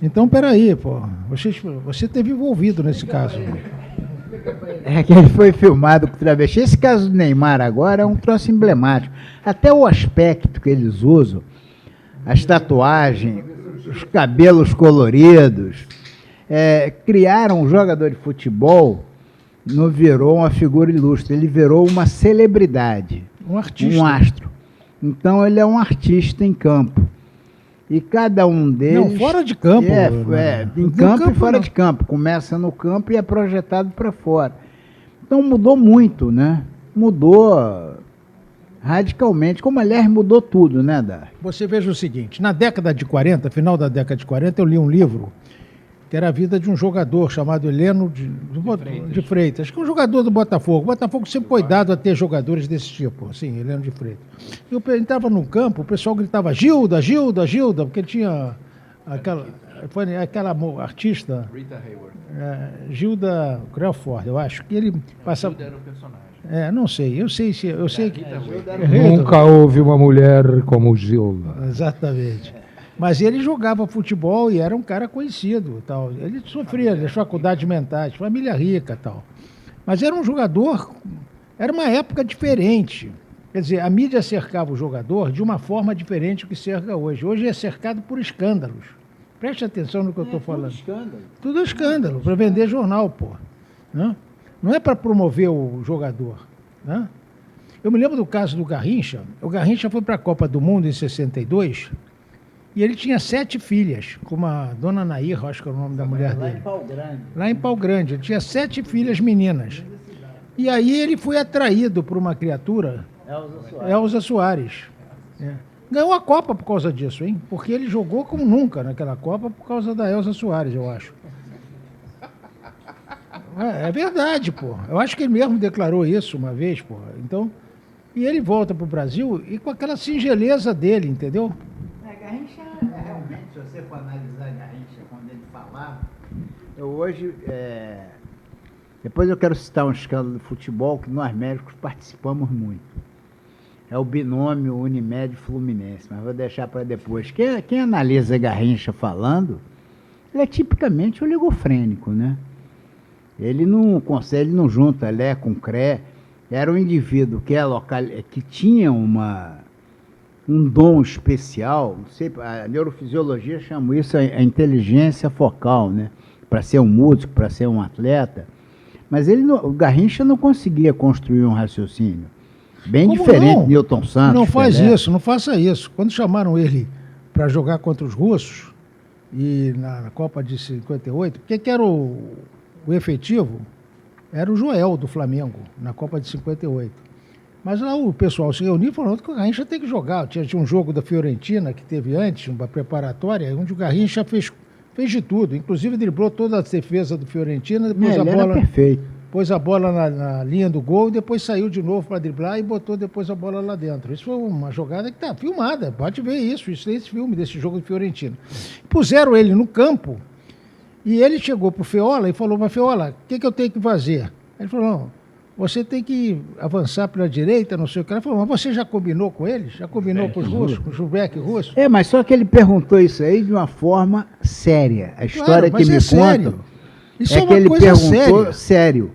Então, peraí, pô. Você esteve envolvido nesse caso. Que ele foi filmado com travesti. Esse caso do Neymar agora é um troço emblemático. Até o aspecto que eles usam, as tatuagens, os cabelos coloridos, criaram um jogador de futebol, não virou uma figura ilustre, ele virou uma celebridade. Um artista. Um astro. Então ele é um artista em campo. E cada um deles... Não, fora de campo. Em campo e fora de campo. Começa no campo e é projetado para fora. Então mudou muito, né? Mudou radicalmente. Como, aliás, mudou tudo, né, Dar? Você veja o seguinte, na década de 40, final da década de 40, eu li um livro que era a vida de um jogador chamado Heleno de Freitas, que é um jogador do Botafogo. O Botafogo sempre foi dado a ter jogadores desse tipo, assim, Heleno de Freitas. Eu entrava no campo, o pessoal gritava Gilda, Gilda, Gilda, porque ele tinha foi aquela artista, Rita Hayworth. Gilda Crawford, eu acho, que ele passava... Gilda era o personagem. Não sei, eu sei que... Nunca houve uma mulher como Gilda. Exatamente. Mas ele jogava futebol e era um cara conhecido, tal. Ele sofria das faculdades mentais, família rica, tal. Mas era um jogador, era uma época diferente. Quer dizer, a mídia cercava o jogador de uma forma diferente do que cerca hoje. Hoje é cercado por escândalos. Preste atenção no que eu estou falando. Tudo escândalo, para vender jornal, pô. Não é para promover o jogador. Né? Eu me lembro do caso do Garrincha. O Garrincha foi para a Copa do Mundo em 62 e ele tinha 7 filhas, com a dona Nair, acho que é o nome da mulher dele. Lá em Pau Grande. Lá em Pau Grande. Ele tinha 7 filhas meninas. E aí ele foi atraído por uma criatura, Elza Soares. Ganhou a Copa por causa disso, hein? Porque ele jogou como nunca naquela Copa por causa da Elza Soares, eu acho. É verdade, pô. Eu acho que ele mesmo declarou isso uma vez, pô. Então, e ele volta pro Brasil e com aquela singeleza dele, entendeu? Garrincha, realmente, se você for analisar Garrincha, quando ele falava, hoje, depois eu quero citar um escândalo do futebol que nós médicos participamos muito. É o binômio Unimed-Fluminense, mas vou deixar para depois. Quem analisa Garrincha falando, ele é tipicamente oligofrênico, né? Ele não consegue, ele não junta Lé com Cré. Era um indivíduo que tinha um dom especial, não sei, a neurofisiologia chama isso a inteligência focal, né? Para ser um músico, para ser um atleta. Mas o Garrincha não conseguia construir um raciocínio. Bem Como diferente não? de Newton Santos. Não faz Pelé. isso, não faça isso. Quando chamaram ele para jogar contra os russos, e na Copa de 58, que era o efetivo? Era o Joel, do Flamengo, na Copa de 58. Mas lá o pessoal se reuniu e falou que o Garrincha tem que jogar. Tinha um jogo da Fiorentina que teve antes, uma preparatória, onde o Garrincha fez de tudo. Inclusive driblou toda a defesa do Fiorentina, depois Ele era perfeito. pôs a bola na linha do gol, depois saiu de novo para driblar e botou depois a bola lá dentro. Isso foi uma jogada que está filmada, pode ver isso tem esse filme desse jogo do Fiorentina. Puseram ele no campo e ele chegou para o Feola e falou para Feola, o que eu tenho que fazer? Ele falou, não, você tem que avançar pela direita, não sei o que. Ele falou, mas você já combinou com eles? Já combinou com os russos, com o Jubeck russo? Mas só que ele perguntou isso aí de uma forma séria. A história que me contam isso é que ele coisa perguntou sério.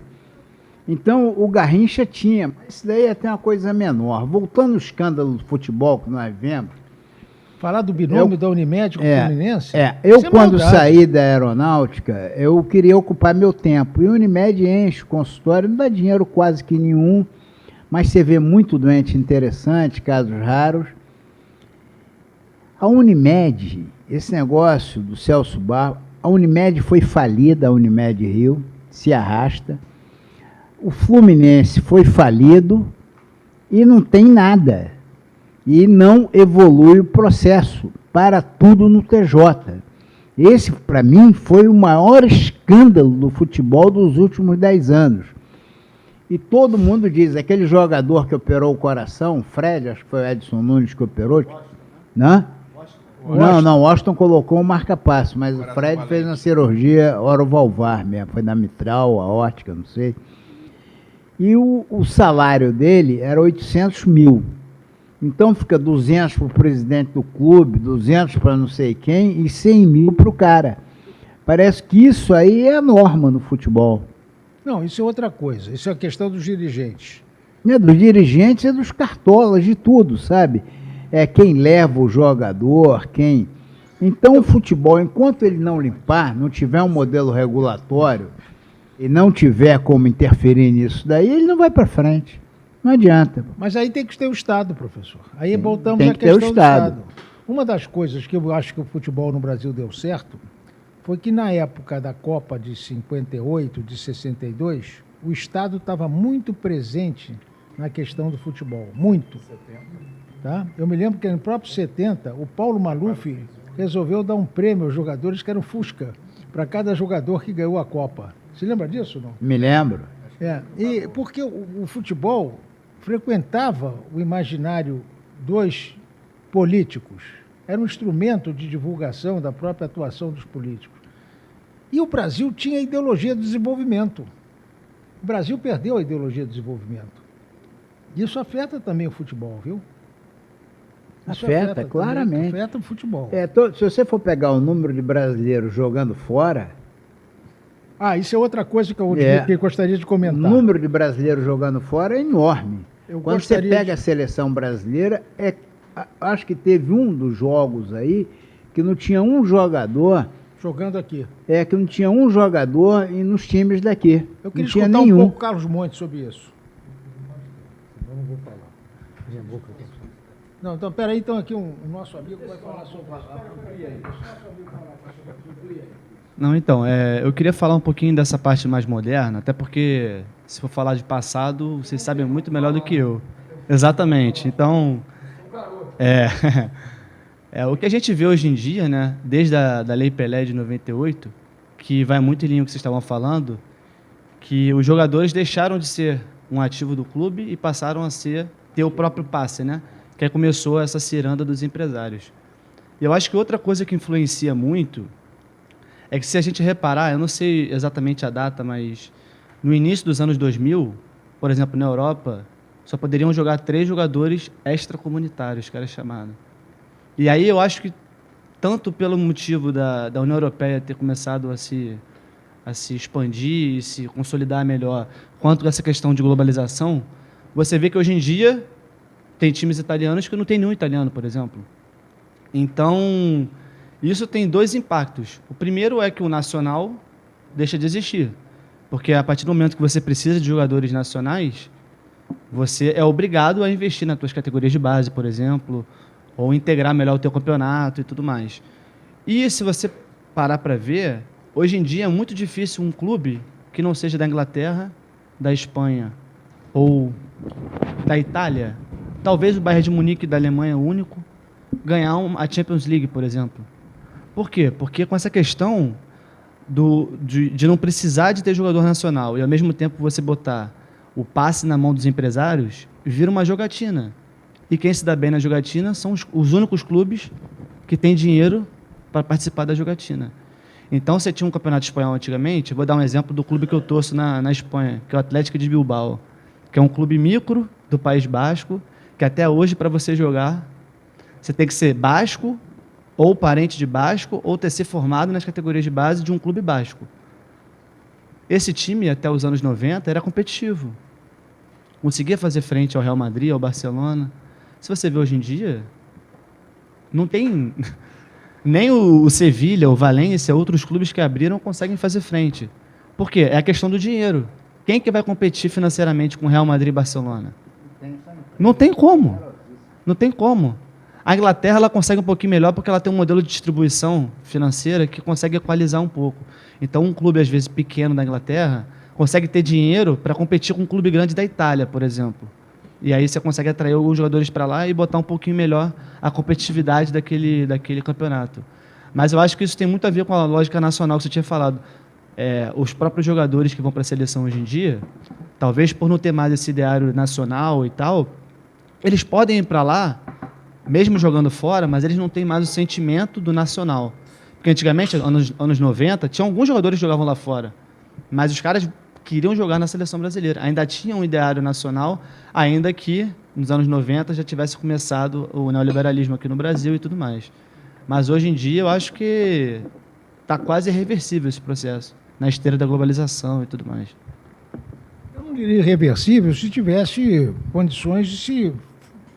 Então, o Garrincha tinha, mas isso daí é até uma coisa menor. Voltando ao escândalo do futebol que nós vemos. Falar do binômio da Unimed com o Fluminense? Eu quando saí da aeronáutica, eu queria ocupar meu tempo. E o Unimed enche o consultório, não dá dinheiro quase que nenhum, mas você vê muito doente interessante, casos raros. A Unimed, esse negócio do Celso Barro, a Unimed foi falida, a Unimed Rio, se arrasta. O Fluminense foi falido e não tem nada. E não evolui o processo, para tudo no TJ. Esse, para mim, foi o maior escândalo do futebol dos últimos 10 anos. E todo mundo diz, aquele jogador que operou o coração, Fred, acho que foi o Edson Nunes que operou, né? Não, Washington colocou um marca-passo, mas o Fred fez uma cirurgia orovalvar mesmo, foi na mitral, aórtica, não sei. E o salário dele era 800 mil. Então fica 200 para o presidente do clube, 200 para não sei quem e 100 mil para o cara. Parece que isso aí é a norma no futebol. Não, isso é outra coisa. Isso é a questão dos dirigentes. Dos dirigentes e dos cartolas, de tudo, sabe? É quem leva o jogador, quem... Então o futebol, enquanto ele não limpar, não tiver um modelo regulatório e não tiver como interferir nisso daí, ele não vai para frente. Não adianta. Mas aí tem que ter o Estado, professor. Aí voltamos tem à que ter o questão do Estado. Estado. Uma das coisas que eu acho que o futebol no Brasil deu certo foi que na época da Copa de 58, de 62, o Estado estava muito presente na questão do futebol. Muito. Tá? Eu me lembro que no próprio 70, o Paulo Maluf resolveu dar um prêmio aos jogadores que era um Fusca, para cada jogador que ganhou a Copa. Você lembra disso, não? Me lembro. E porque o futebol frequentava o imaginário dos políticos, era um instrumento de divulgação da própria atuação dos políticos. E o Brasil tinha a ideologia do desenvolvimento. O Brasil perdeu a ideologia do desenvolvimento. Isso afeta também o futebol, viu? Isso Afeta, também, claramente. afeta o futebol. Se você for pegar o número de brasileiros jogando fora, Isso é outra coisa que eu que gostaria de o comentar. número de brasileiros jogando fora é enorme. Eu Quando você gostaria pega a seleção brasileira, acho que teve um dos jogos aí que não tinha um jogador, Jogando aqui. que não tinha um jogador e nos times daqui. Eu queria não tinha escutar nenhum. um pouco o Carlos Montes sobre isso. Eu não vou falar. Minha boca tá... Não, então, peraí, então aqui o nosso amigo vai falar sobre Não, então, eu queria falar um pouquinho dessa parte mais moderna, até porque, se for falar de passado, vocês sabem muito melhor do que eu. Exatamente. Então, o que a gente vê hoje em dia, né, desde a Lei Pelé de 98, que vai muito em linha com o que vocês estavam falando, que os jogadores deixaram de ser um ativo do clube e passaram a ter o próprio passe, né, que aí começou essa ciranda dos empresários. E eu acho que outra coisa que influencia muito é que, se a gente reparar, eu não sei exatamente a data, mas no início dos anos 2000, por exemplo, na Europa, só poderiam jogar 3 jogadores extracomunitários, que era chamado. E aí eu acho que, tanto pelo motivo da União Europeia ter começado a se expandir e se consolidar melhor, quanto essa questão de globalização, você vê que hoje em dia tem times italianos que não tem nenhum italiano, por exemplo. Então, isso tem 2 impactos. O primeiro é que o nacional deixa de existir, porque a partir do momento que você precisa de jogadores nacionais, você é obrigado a investir nas suas categorias de base, por exemplo, ou integrar melhor o teu campeonato e tudo mais. E se você parar para ver, hoje em dia é muito difícil um clube que não seja da Inglaterra, da Espanha ou da Itália, talvez o Bayern de Munique da Alemanha, o único, ganhar a Champions League, por exemplo. Por quê? Porque com essa questão de não precisar de ter jogador nacional e, ao mesmo tempo, você botar o passe na mão dos empresários, vira uma jogatina. E quem se dá bem na jogatina são os únicos clubes que têm dinheiro para participar da jogatina. Então, você tinha um campeonato espanhol antigamente, eu vou dar um exemplo do clube que eu torço na Espanha, que é o Atlético de Bilbao, que é um clube micro do País Basco, que até hoje, para você jogar, você tem que ser basco, ou parente de basco, ou ter sido formado nas categorias de base de um clube basco. Esse time, até os anos 90, era competitivo. Conseguia fazer frente ao Real Madrid, ao Barcelona. Se você vê hoje em dia, não tem... Nem o Sevilha, o Valência, outros clubes que abriram conseguem fazer frente. Por quê? É a questão do dinheiro. Quem que vai competir financeiramente com o Real Madrid e Barcelona? Não tem como. Não tem como. A Inglaterra ela consegue um pouquinho melhor porque ela tem um modelo de distribuição financeira que consegue equalizar um pouco. Então, um clube, às vezes, pequeno da Inglaterra consegue ter dinheiro para competir com um clube grande da Itália, por exemplo. E aí você consegue atrair alguns jogadores para lá e botar um pouquinho melhor a competitividade daquele campeonato. Mas eu acho que isso tem muito a ver com a lógica nacional que você tinha falado. Os próprios jogadores que vão para a seleção hoje em dia, talvez por não ter mais esse ideário nacional e tal, eles podem ir para lá, mesmo jogando fora, mas eles não têm mais o sentimento do nacional. Porque antigamente, anos 90, tinha alguns jogadores que jogavam lá fora, mas os caras queriam jogar na seleção brasileira. Ainda tinha um ideário nacional, ainda que nos anos 90 já tivesse começado o neoliberalismo aqui no Brasil e tudo mais. Mas hoje em dia eu acho que está quase irreversível esse processo, na esteira da globalização e tudo mais. Eu não diria irreversível se tivesse condições de se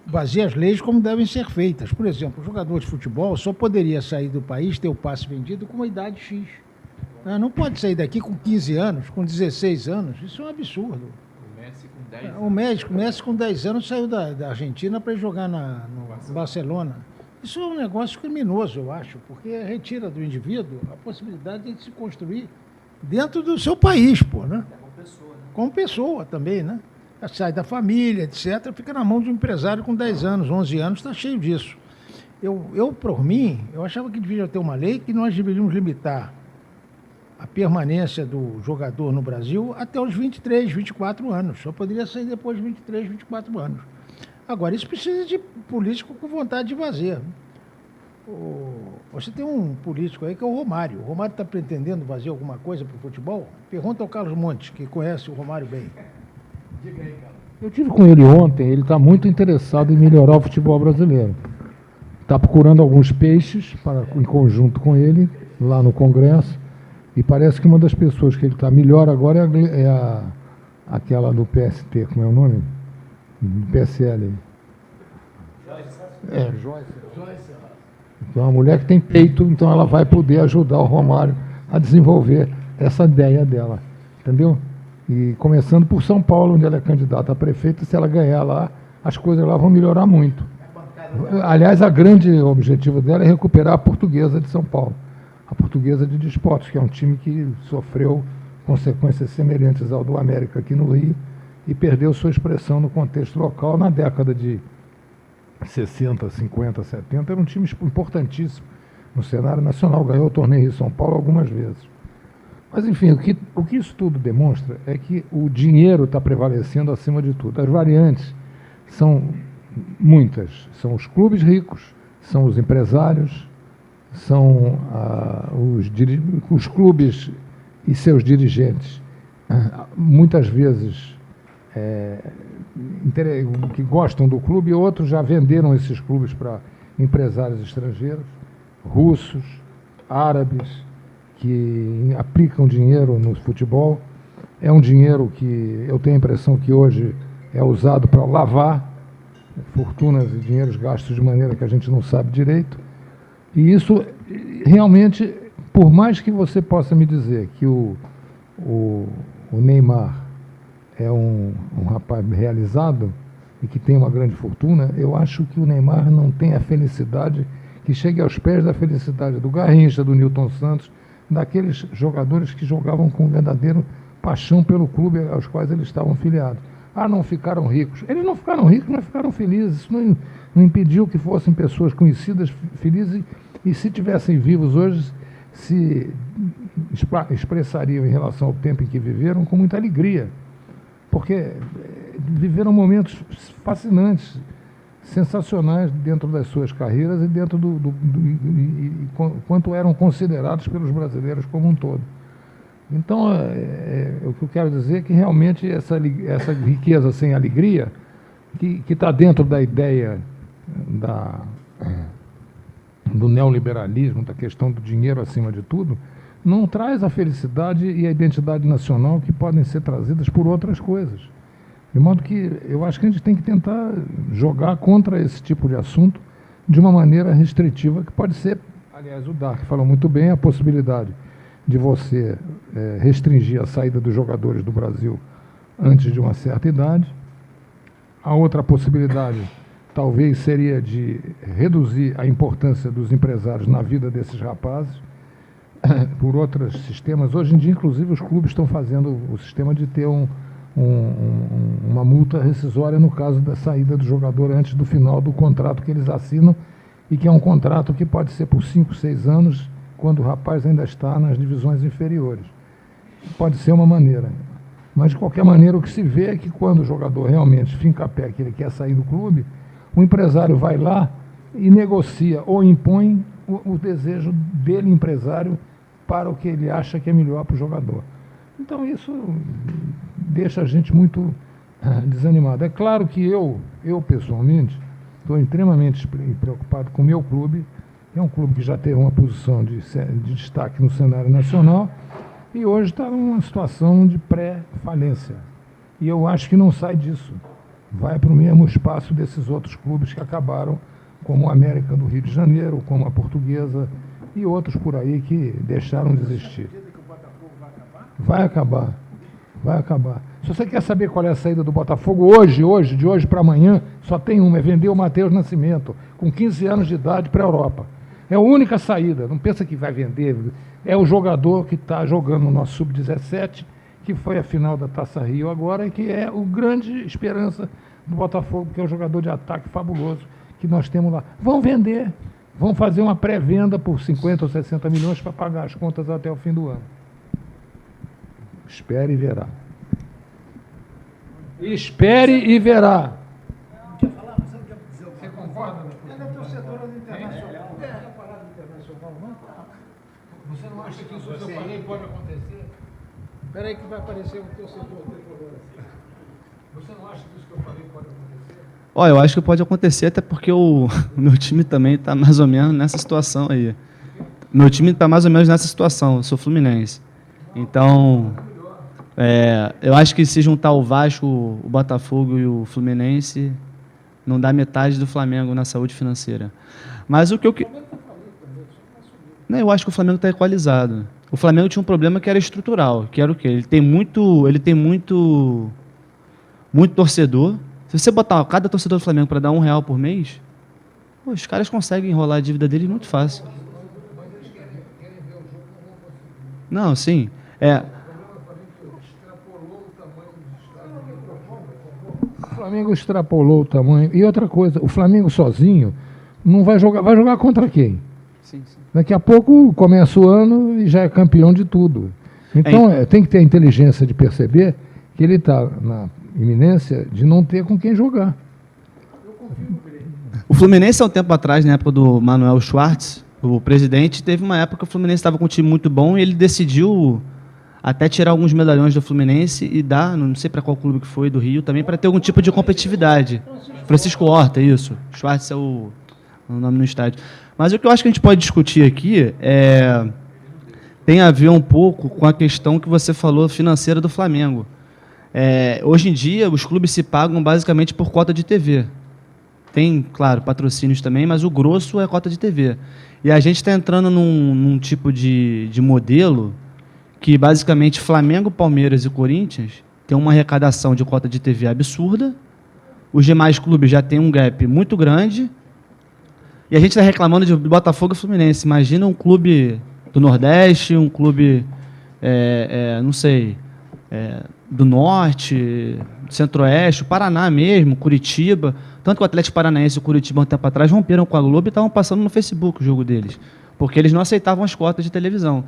fazer as leis como devem ser feitas. Por exemplo, o jogador de futebol só poderia sair do país, ter o passe vendido com uma idade X. Não pode sair daqui com 15 anos, com 16 anos. Isso é um absurdo. O Messi com 10 anos. O Messi com 10 anos saiu da Argentina para ir jogar no Barcelona. Isso é um negócio criminoso, eu acho, porque retira do indivíduo a possibilidade de se construir dentro do seu país, pô, né? Como pessoa também, né? Sai da família, etc., fica na mão de um empresário com 10 anos, 11 anos, está cheio disso. Por mim, eu achava que devia ter uma lei que nós deveríamos limitar a permanência do jogador no Brasil até os 23, 24 anos. Só poderia sair depois de 23, 24 anos. Agora, isso precisa de político com vontade de fazer. Você tem um político aí que é o Romário. O Romário está pretendendo fazer alguma coisa para o futebol? Pergunta ao Carlos Montes, que conhece o Romário bem. Diga aí, cara. Eu tive com ele ontem, ele está muito interessado em melhorar o futebol brasileiro. Está procurando alguns peixes em conjunto com ele, lá no Congresso, e parece que uma das pessoas que ele está melhor agora aquela do PST, como é o nome? Do PSL. Joyce. Então, uma mulher que tem peito, então ela vai poder ajudar o Romário a desenvolver essa ideia dela, entendeu? E começando por São Paulo, onde ela é candidata a prefeita, se ela ganhar lá, as coisas lá vão melhorar muito. Aliás, a grande objetivo dela é recuperar a Portuguesa de São Paulo, a Portuguesa de Desportos, que é um time que sofreu consequências semelhantes ao do América aqui no Rio e perdeu sua expressão no contexto local na década de 60, 50, 70. Era um time importantíssimo no cenário nacional, ganhou o torneio em São Paulo algumas vezes. Mas, enfim, o que isso tudo demonstra é que o dinheiro está prevalecendo acima de tudo. As variantes são muitas. São os clubes ricos, são os empresários, são os clubes e seus dirigentes. Muitas vezes que gostam do clube, e outros já venderam esses clubes para empresários estrangeiros, russos, árabes, que aplicam dinheiro no futebol. É um dinheiro que eu tenho a impressão que hoje é usado para lavar fortunas e dinheiros gastos de maneira que a gente não sabe direito. E isso realmente, por mais que você possa me dizer que o Neymar é um rapaz realizado e que tem uma grande fortuna, eu acho que o Neymar não tem a felicidade que chegue aos pés da felicidade do Garrincha, do Nilton Santos, daqueles jogadores que jogavam com verdadeira paixão pelo clube aos quais eles estavam filiados. Não ficaram ricos. Eles não ficaram ricos, mas ficaram felizes. Isso não impediu que fossem pessoas conhecidas, felizes, e se tivessem vivos hoje, se expressariam em relação ao tempo em que viveram com muita alegria. Porque viveram momentos fascinantes, sensacionais dentro das suas carreiras e dentro quanto eram considerados pelos brasileiros como um todo. Então, o que eu quero dizer é que realmente essa riqueza sem alegria, que está dentro da ideia do neoliberalismo, da questão do dinheiro acima de tudo, não traz a felicidade e a identidade nacional que podem ser trazidas por outras coisas. De modo que eu acho que a gente tem que tentar jogar contra esse tipo de assunto de uma maneira restritiva, que pode ser, aliás, o Dark falou muito bem, a possibilidade de você restringir a saída dos jogadores do Brasil antes de uma certa idade. A outra possibilidade, talvez, seria de reduzir a importância dos empresários na vida desses rapazes por outros sistemas. Hoje em dia, inclusive, os clubes estão fazendo o sistema de ter uma multa rescisória no caso da saída do jogador antes do final do contrato que eles assinam, e que é um contrato que pode ser por 5, 6 anos, quando o rapaz ainda está nas divisões inferiores. Pode ser uma maneira. Mas, de qualquer maneira, o que se vê é que quando o jogador realmente finca a pé que ele quer sair do clube, o empresário vai lá e negocia ou impõe o desejo dele, empresário, para o que ele acha que é melhor para o jogador. Então, isso deixa a gente muito desanimado. É claro que eu pessoalmente, estou extremamente preocupado com o meu clube. É um clube que já teve uma posição de destaque no cenário nacional e hoje está numa situação de pré-falência. E eu acho que não sai disso. Vai para o mesmo espaço desses outros clubes que acabaram, como o América do Rio de Janeiro, como a Portuguesa e outros por aí que deixaram de existir. Vai acabar. Vai acabar. Se você quer saber qual é a saída do Botafogo de hoje para amanhã, só tem uma: é vender o Matheus Nascimento, com 15 anos de idade, para a Europa. É a única saída. Não pensa que vai vender. É o jogador que está jogando no nosso Sub-17, que foi a final da Taça Rio agora, e que é o grande esperança do Botafogo, que é um jogador de ataque fabuloso que nós temos lá. Vão vender. Vão fazer uma pré-venda por 50 ou 60 milhões para pagar as contas até o fim do ano. Espere e verá. Espere e verá. Você concorda? Ela é torcedora do Internacional. Internacional, não? Você não acha que isso que eu falei pode acontecer? Espera aí que vai aparecer um torcedor. Você não acha que isso que eu falei pode acontecer? Ó, eu acho que pode acontecer, até porque o meu time também está mais ou menos nessa situação aí. Meu time está mais ou menos nessa situação, eu sou Fluminense. Então, eu acho que se juntar o Vasco, o Botafogo e o Fluminense, não dá metade do Flamengo na saúde financeira. Mas o que eu... Não, eu acho que o Flamengo está equalizado. O Flamengo tinha um problema que era estrutural, que era o quê? Ele tem muito torcedor. Se você botar cada torcedor do Flamengo para dar R$1 por mês, pô, os caras conseguem enrolar a dívida deles muito fácil. Não, sim. O Flamengo extrapolou o tamanho. E outra coisa, o Flamengo sozinho não vai jogar. Vai jogar contra quem? Sim, sim. Daqui a pouco começa o ano e já é campeão de tudo. Então tem que ter a inteligência de perceber que ele está na iminência de não ter com quem jogar. O Fluminense, há um tempo atrás, na época do Manuel Schwartz, o presidente, teve uma época que o Fluminense estava com um time muito bom e ele decidiu até tirar alguns medalhões do Fluminense e dar, não sei para qual clube que foi, do Rio, também para ter algum tipo de competitividade. Francisco Horta, isso. Schwartz é o nome no estádio. Mas o que eu acho que a gente pode discutir aqui tem a ver um pouco com a questão que você falou financeira do Flamengo. Hoje em dia, os clubes se pagam basicamente por cota de TV. Tem, claro, patrocínios também, mas o grosso é cota de TV. E a gente está entrando num tipo de modelo que, basicamente, Flamengo, Palmeiras e Corinthians têm uma arrecadação de cota de TV absurda, os demais clubes já têm um gap muito grande, e a gente está reclamando de Botafogo e Fluminense. Imagina um clube do Nordeste, um clube, não sei, do Norte, Centro-Oeste, o Paraná mesmo, Curitiba. Tanto que o Atlético Paranaense e o Curitiba, um tempo atrás, romperam com a Globo e estavam passando no Facebook o jogo deles, porque eles não aceitavam as cotas de televisão.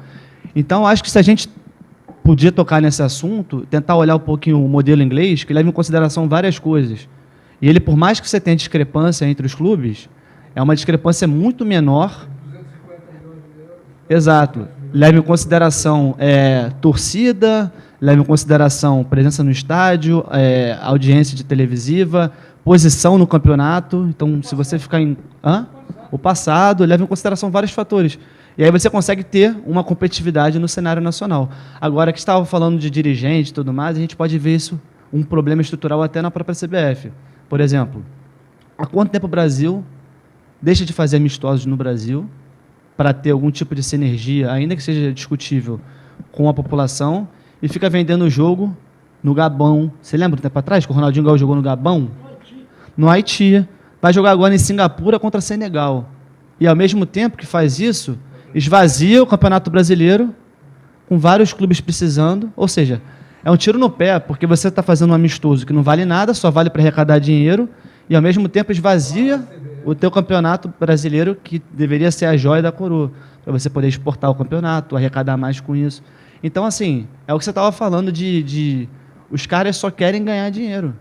Então, acho que se a gente podia tocar nesse assunto, tentar olhar um pouquinho o modelo inglês, que leva em consideração várias coisas. E ele, por mais que você tenha discrepância entre os clubes, é uma discrepância muito menor. Exato. Leva em consideração torcida, leva em consideração presença no estádio, audiência de televisiva, posição no campeonato. Então, se você ficar em... O passado, leva em consideração vários fatores. E aí você consegue ter uma competitividade no cenário nacional. Agora, que estava falando de dirigente e tudo mais, a gente pode ver isso, um problema estrutural até na própria CBF. Por exemplo, há quanto tempo o Brasil deixa de fazer amistosos no Brasil para ter algum tipo de sinergia, ainda que seja discutível, com a população, e fica vendendo o jogo no Gabão? Você lembra um tempo atrás que o Ronaldinho Gaúcho jogou no Gabão? No Haiti. Vai jogar agora em Singapura contra Senegal. E, ao mesmo tempo que faz isso, esvazia o Campeonato Brasileiro, com vários clubes precisando. Ou seja, é um tiro no pé, porque você está fazendo um amistoso que não vale nada, só vale para arrecadar dinheiro, e, ao mesmo tempo, esvazia o teu Campeonato Brasileiro, que deveria ser a joia da coroa, para você poder exportar o campeonato, arrecadar mais com isso. Então, assim, é o que você estava falando os caras só querem ganhar dinheiro.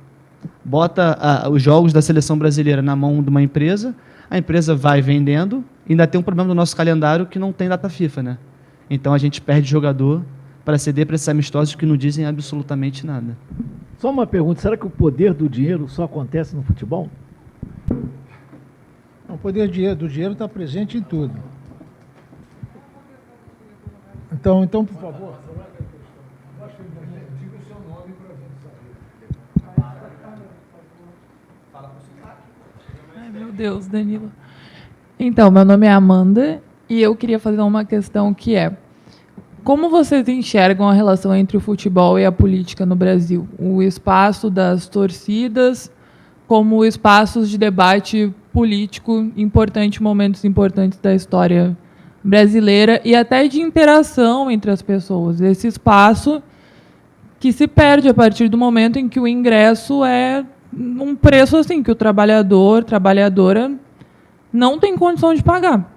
Bota os jogos da seleção brasileira na mão de uma empresa, a empresa vai vendendo, e ainda tem um problema no nosso calendário que não tem data FIFA, né? Então a gente perde jogador para ceder para esses amistosos que não dizem absolutamente nada. Só uma pergunta, será que o poder do dinheiro só acontece no futebol? O poder do dinheiro está presente em tudo. Então, por favor. Ai, meu Deus, Danilo. Então, meu nome é Amanda e eu queria fazer uma questão que é: como vocês enxergam a relação entre o futebol e a política no Brasil? O espaço das torcidas como espaços de debate político importante, momentos importantes da história brasileira e até de interação entre as pessoas. Esse espaço que se perde a partir do momento em que o ingresso é um preço assim que o trabalhador, trabalhadora não tem condição de pagar.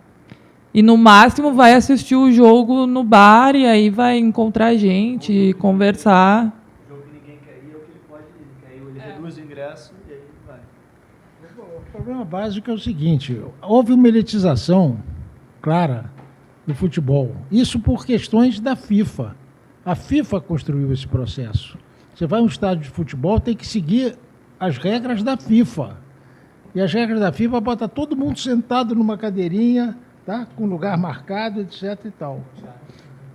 E, no máximo, vai assistir o jogo no bar e aí vai encontrar gente, conversar. O jogo que ninguém quer ir é o que ele pode ir. Ele reduz o ingresso e aí vai. O problema básico é o seguinte: houve uma elitização clara do futebol. Isso por questões da FIFA. A FIFA construiu esse processo. Você vai a um estádio de futebol, tem que seguir as regras da FIFA. E as regras da FIFA botam todo mundo sentado numa cadeirinha, tá? Com lugar marcado, etc. e tal.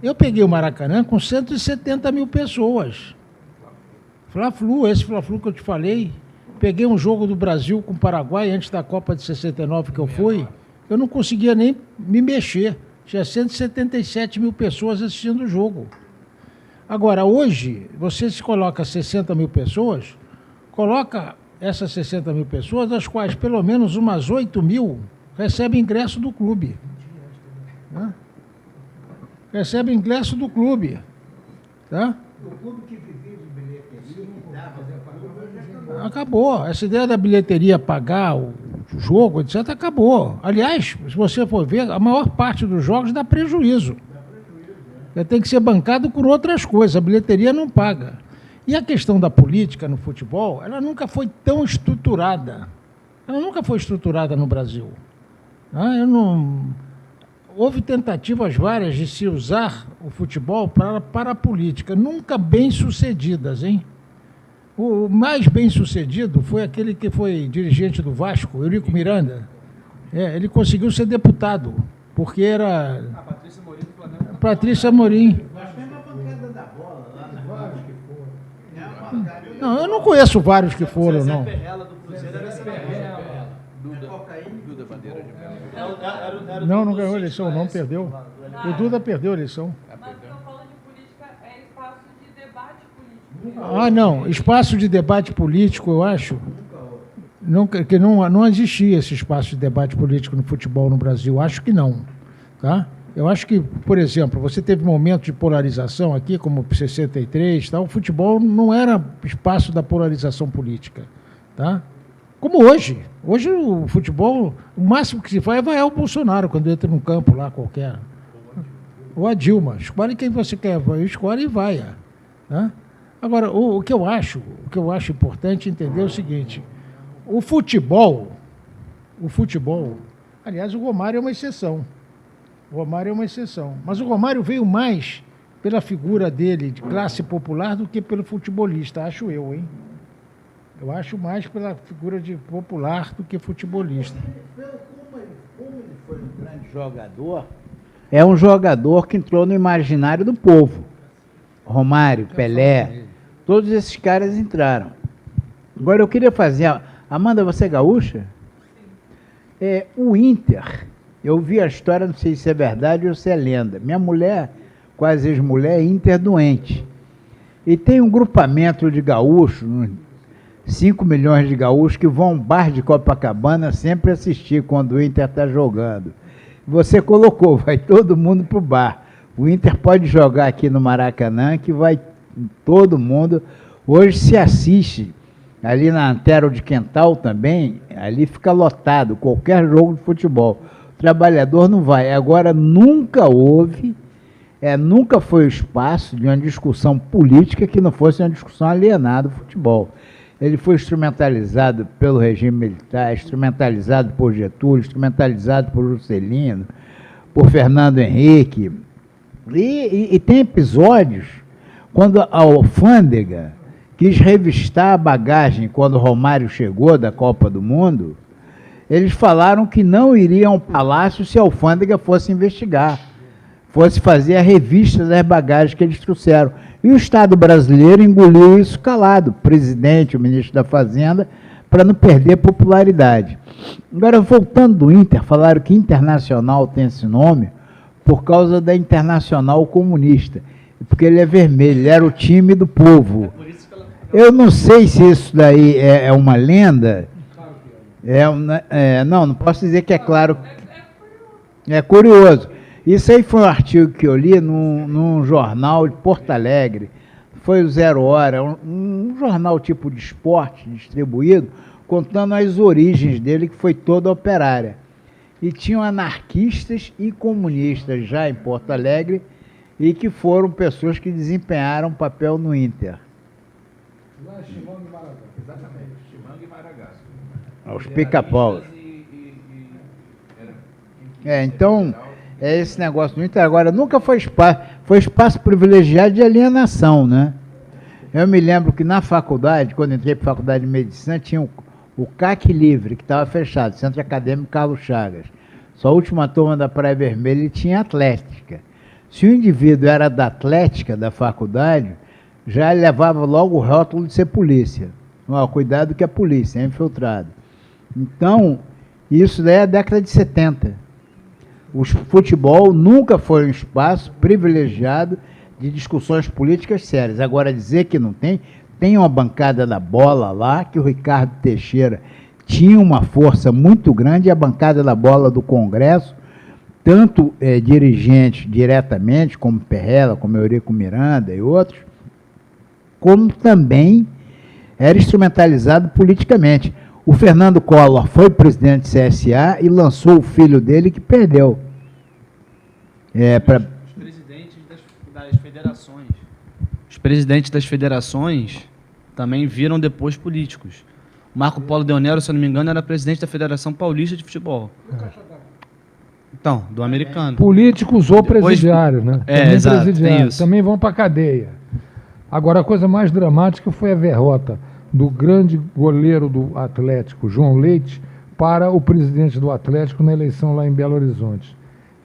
Eu peguei o Maracanã com 170 mil pessoas. Fla-Flu, esse Fla-Flu que eu te falei. Peguei um jogo do Brasil com o Paraguai antes da Copa de 69 que eu fui. Eu não conseguia nem me mexer. Tinha 177 mil pessoas assistindo o jogo. Agora, hoje, você se coloca 60 mil pessoas, coloca essas 60 mil pessoas, das quais pelo menos umas 8 mil recebem ingresso do clube. Né? Recebe ingresso do clube. Tá? O clube que vivia de bilheteria, que dava... Acabou. Essa ideia da bilheteria pagar o jogo, etc., acabou. Aliás, se você for ver, a maior parte dos jogos dá prejuízo. Tem que ser bancado por outras coisas. A bilheteria não paga. E a questão da política no futebol, ela nunca foi tão estruturada. Ela nunca foi estruturada no Brasil. Houve tentativas várias de se usar o futebol para a política, nunca bem sucedidas, hein? O mais bem sucedido foi aquele que foi dirigente do Vasco, Eurico Miranda. Ele conseguiu ser deputado, porque era... Patrícia Amorim. Não, eu não conheço vários que foram, não. Não ganhou a eleição, não, perdeu. O Duda perdeu a eleição. Mas estão falando de política, é espaço de debate político. Ah, não. Espaço de debate político, eu acho que não existia esse espaço de debate político no futebol no Brasil. Acho que não. Tá? Eu acho que, por exemplo, você teve momentos de polarização aqui, como 63, tá? O futebol não era espaço da polarização política. Tá? Como hoje. Hoje o futebol, o máximo que se faz é vaiar o Bolsonaro quando entra num campo lá qualquer. Ou a Dilma. Escolhe quem você quer, escolhe e vaia. Tá? Agora, o que eu acho importante entender é o seguinte: o futebol, aliás, o Romário é uma exceção. Mas o Romário veio mais pela figura dele de classe popular do que pelo futebolista, acho eu, hein? Eu acho mais pela figura de popular do que futebolista. Como ele foi um grande jogador, é um jogador que entrou no imaginário do povo. Romário, Pelé, todos esses caras entraram. Agora eu queria fazer... Amanda, você é gaúcha? O Inter, eu vi a história, não sei se é verdade ou se é lenda. Minha mulher, quase ex-mulher, é Inter doente. E tem um grupamento de gaúchos, 5 milhões de gaúchos, que vão ao bar de Copacabana sempre assistir quando o Inter está jogando. Você colocou, vai todo mundo para o bar. O Inter pode jogar aqui no Maracanã, que vai todo mundo. Hoje se assiste, ali na Antero de Quental também, ali fica lotado, qualquer jogo de futebol. O trabalhador não vai. Agora, nunca houve, nunca foi o espaço de uma discussão política que não fosse uma discussão alienada do futebol. Ele foi instrumentalizado pelo regime militar, instrumentalizado por Getúlio, instrumentalizado por Juscelino, por Fernando Henrique. E tem episódios quando a alfândega quis revistar a bagagem quando o Romário chegou da Copa do Mundo. Eles falaram que não iriam ao palácio se a alfândega fosse investigar, fosse fazer a revista das bagagens que eles trouxeram. E o Estado brasileiro engoliu isso calado, o presidente, o ministro da Fazenda, para não perder popularidade. Agora, voltando do Inter, falaram que Internacional tem esse nome por causa da Internacional Comunista, porque ele é vermelho, ele era o time do povo. Eu não sei se isso daí é uma lenda. Não posso dizer que é claro. É curioso. Isso aí foi um artigo que eu li num jornal de Porto Alegre. Foi o Zero Hora, um jornal tipo de esporte distribuído, contando as origens dele, que foi toda operária. E tinham anarquistas e comunistas já em Porto Alegre, e que foram pessoas que desempenharam papel no Inter. Exatamente, Chimanga e Maragá. Os pica-paus. Então, É esse negócio do Inter. Agora, nunca foi espaço privilegiado de alienação, né? Eu me lembro que na faculdade, quando entrei para a faculdade de medicina, tinha o CAC Livre, que estava fechado, Centro Acadêmico Carlos Chagas. Só a última turma da Praia Vermelha e tinha Atlética. Se o indivíduo era da Atlética, da faculdade, já levava logo o rótulo de ser polícia. Ó, cuidado que é polícia, é infiltrado. Então, isso daí é a década de 70. O futebol nunca foi um espaço privilegiado de discussões políticas sérias. Agora, dizer que não tem uma bancada da bola lá, que o Ricardo Teixeira tinha uma força muito grande, e a bancada da bola do Congresso, tanto dirigentes diretamente, como Perrella, como Eurico Miranda e outros, como também era instrumentalizado politicamente. O Fernando Collor foi presidente do CSA e lançou o filho dele que perdeu. Os presidentes das federações. Os presidentes das federações também viram depois políticos. Marco Polo Deonero, se eu não me engano, era presidente da Federação Paulista de Futebol. Então, do americano. Políticos ou presidiários, né? Também exato, presidiários. Também vão para a cadeia. Agora, a coisa mais dramática foi a derrota do grande goleiro do Atlético, João Leite, para o presidente do Atlético na eleição lá em Belo Horizonte.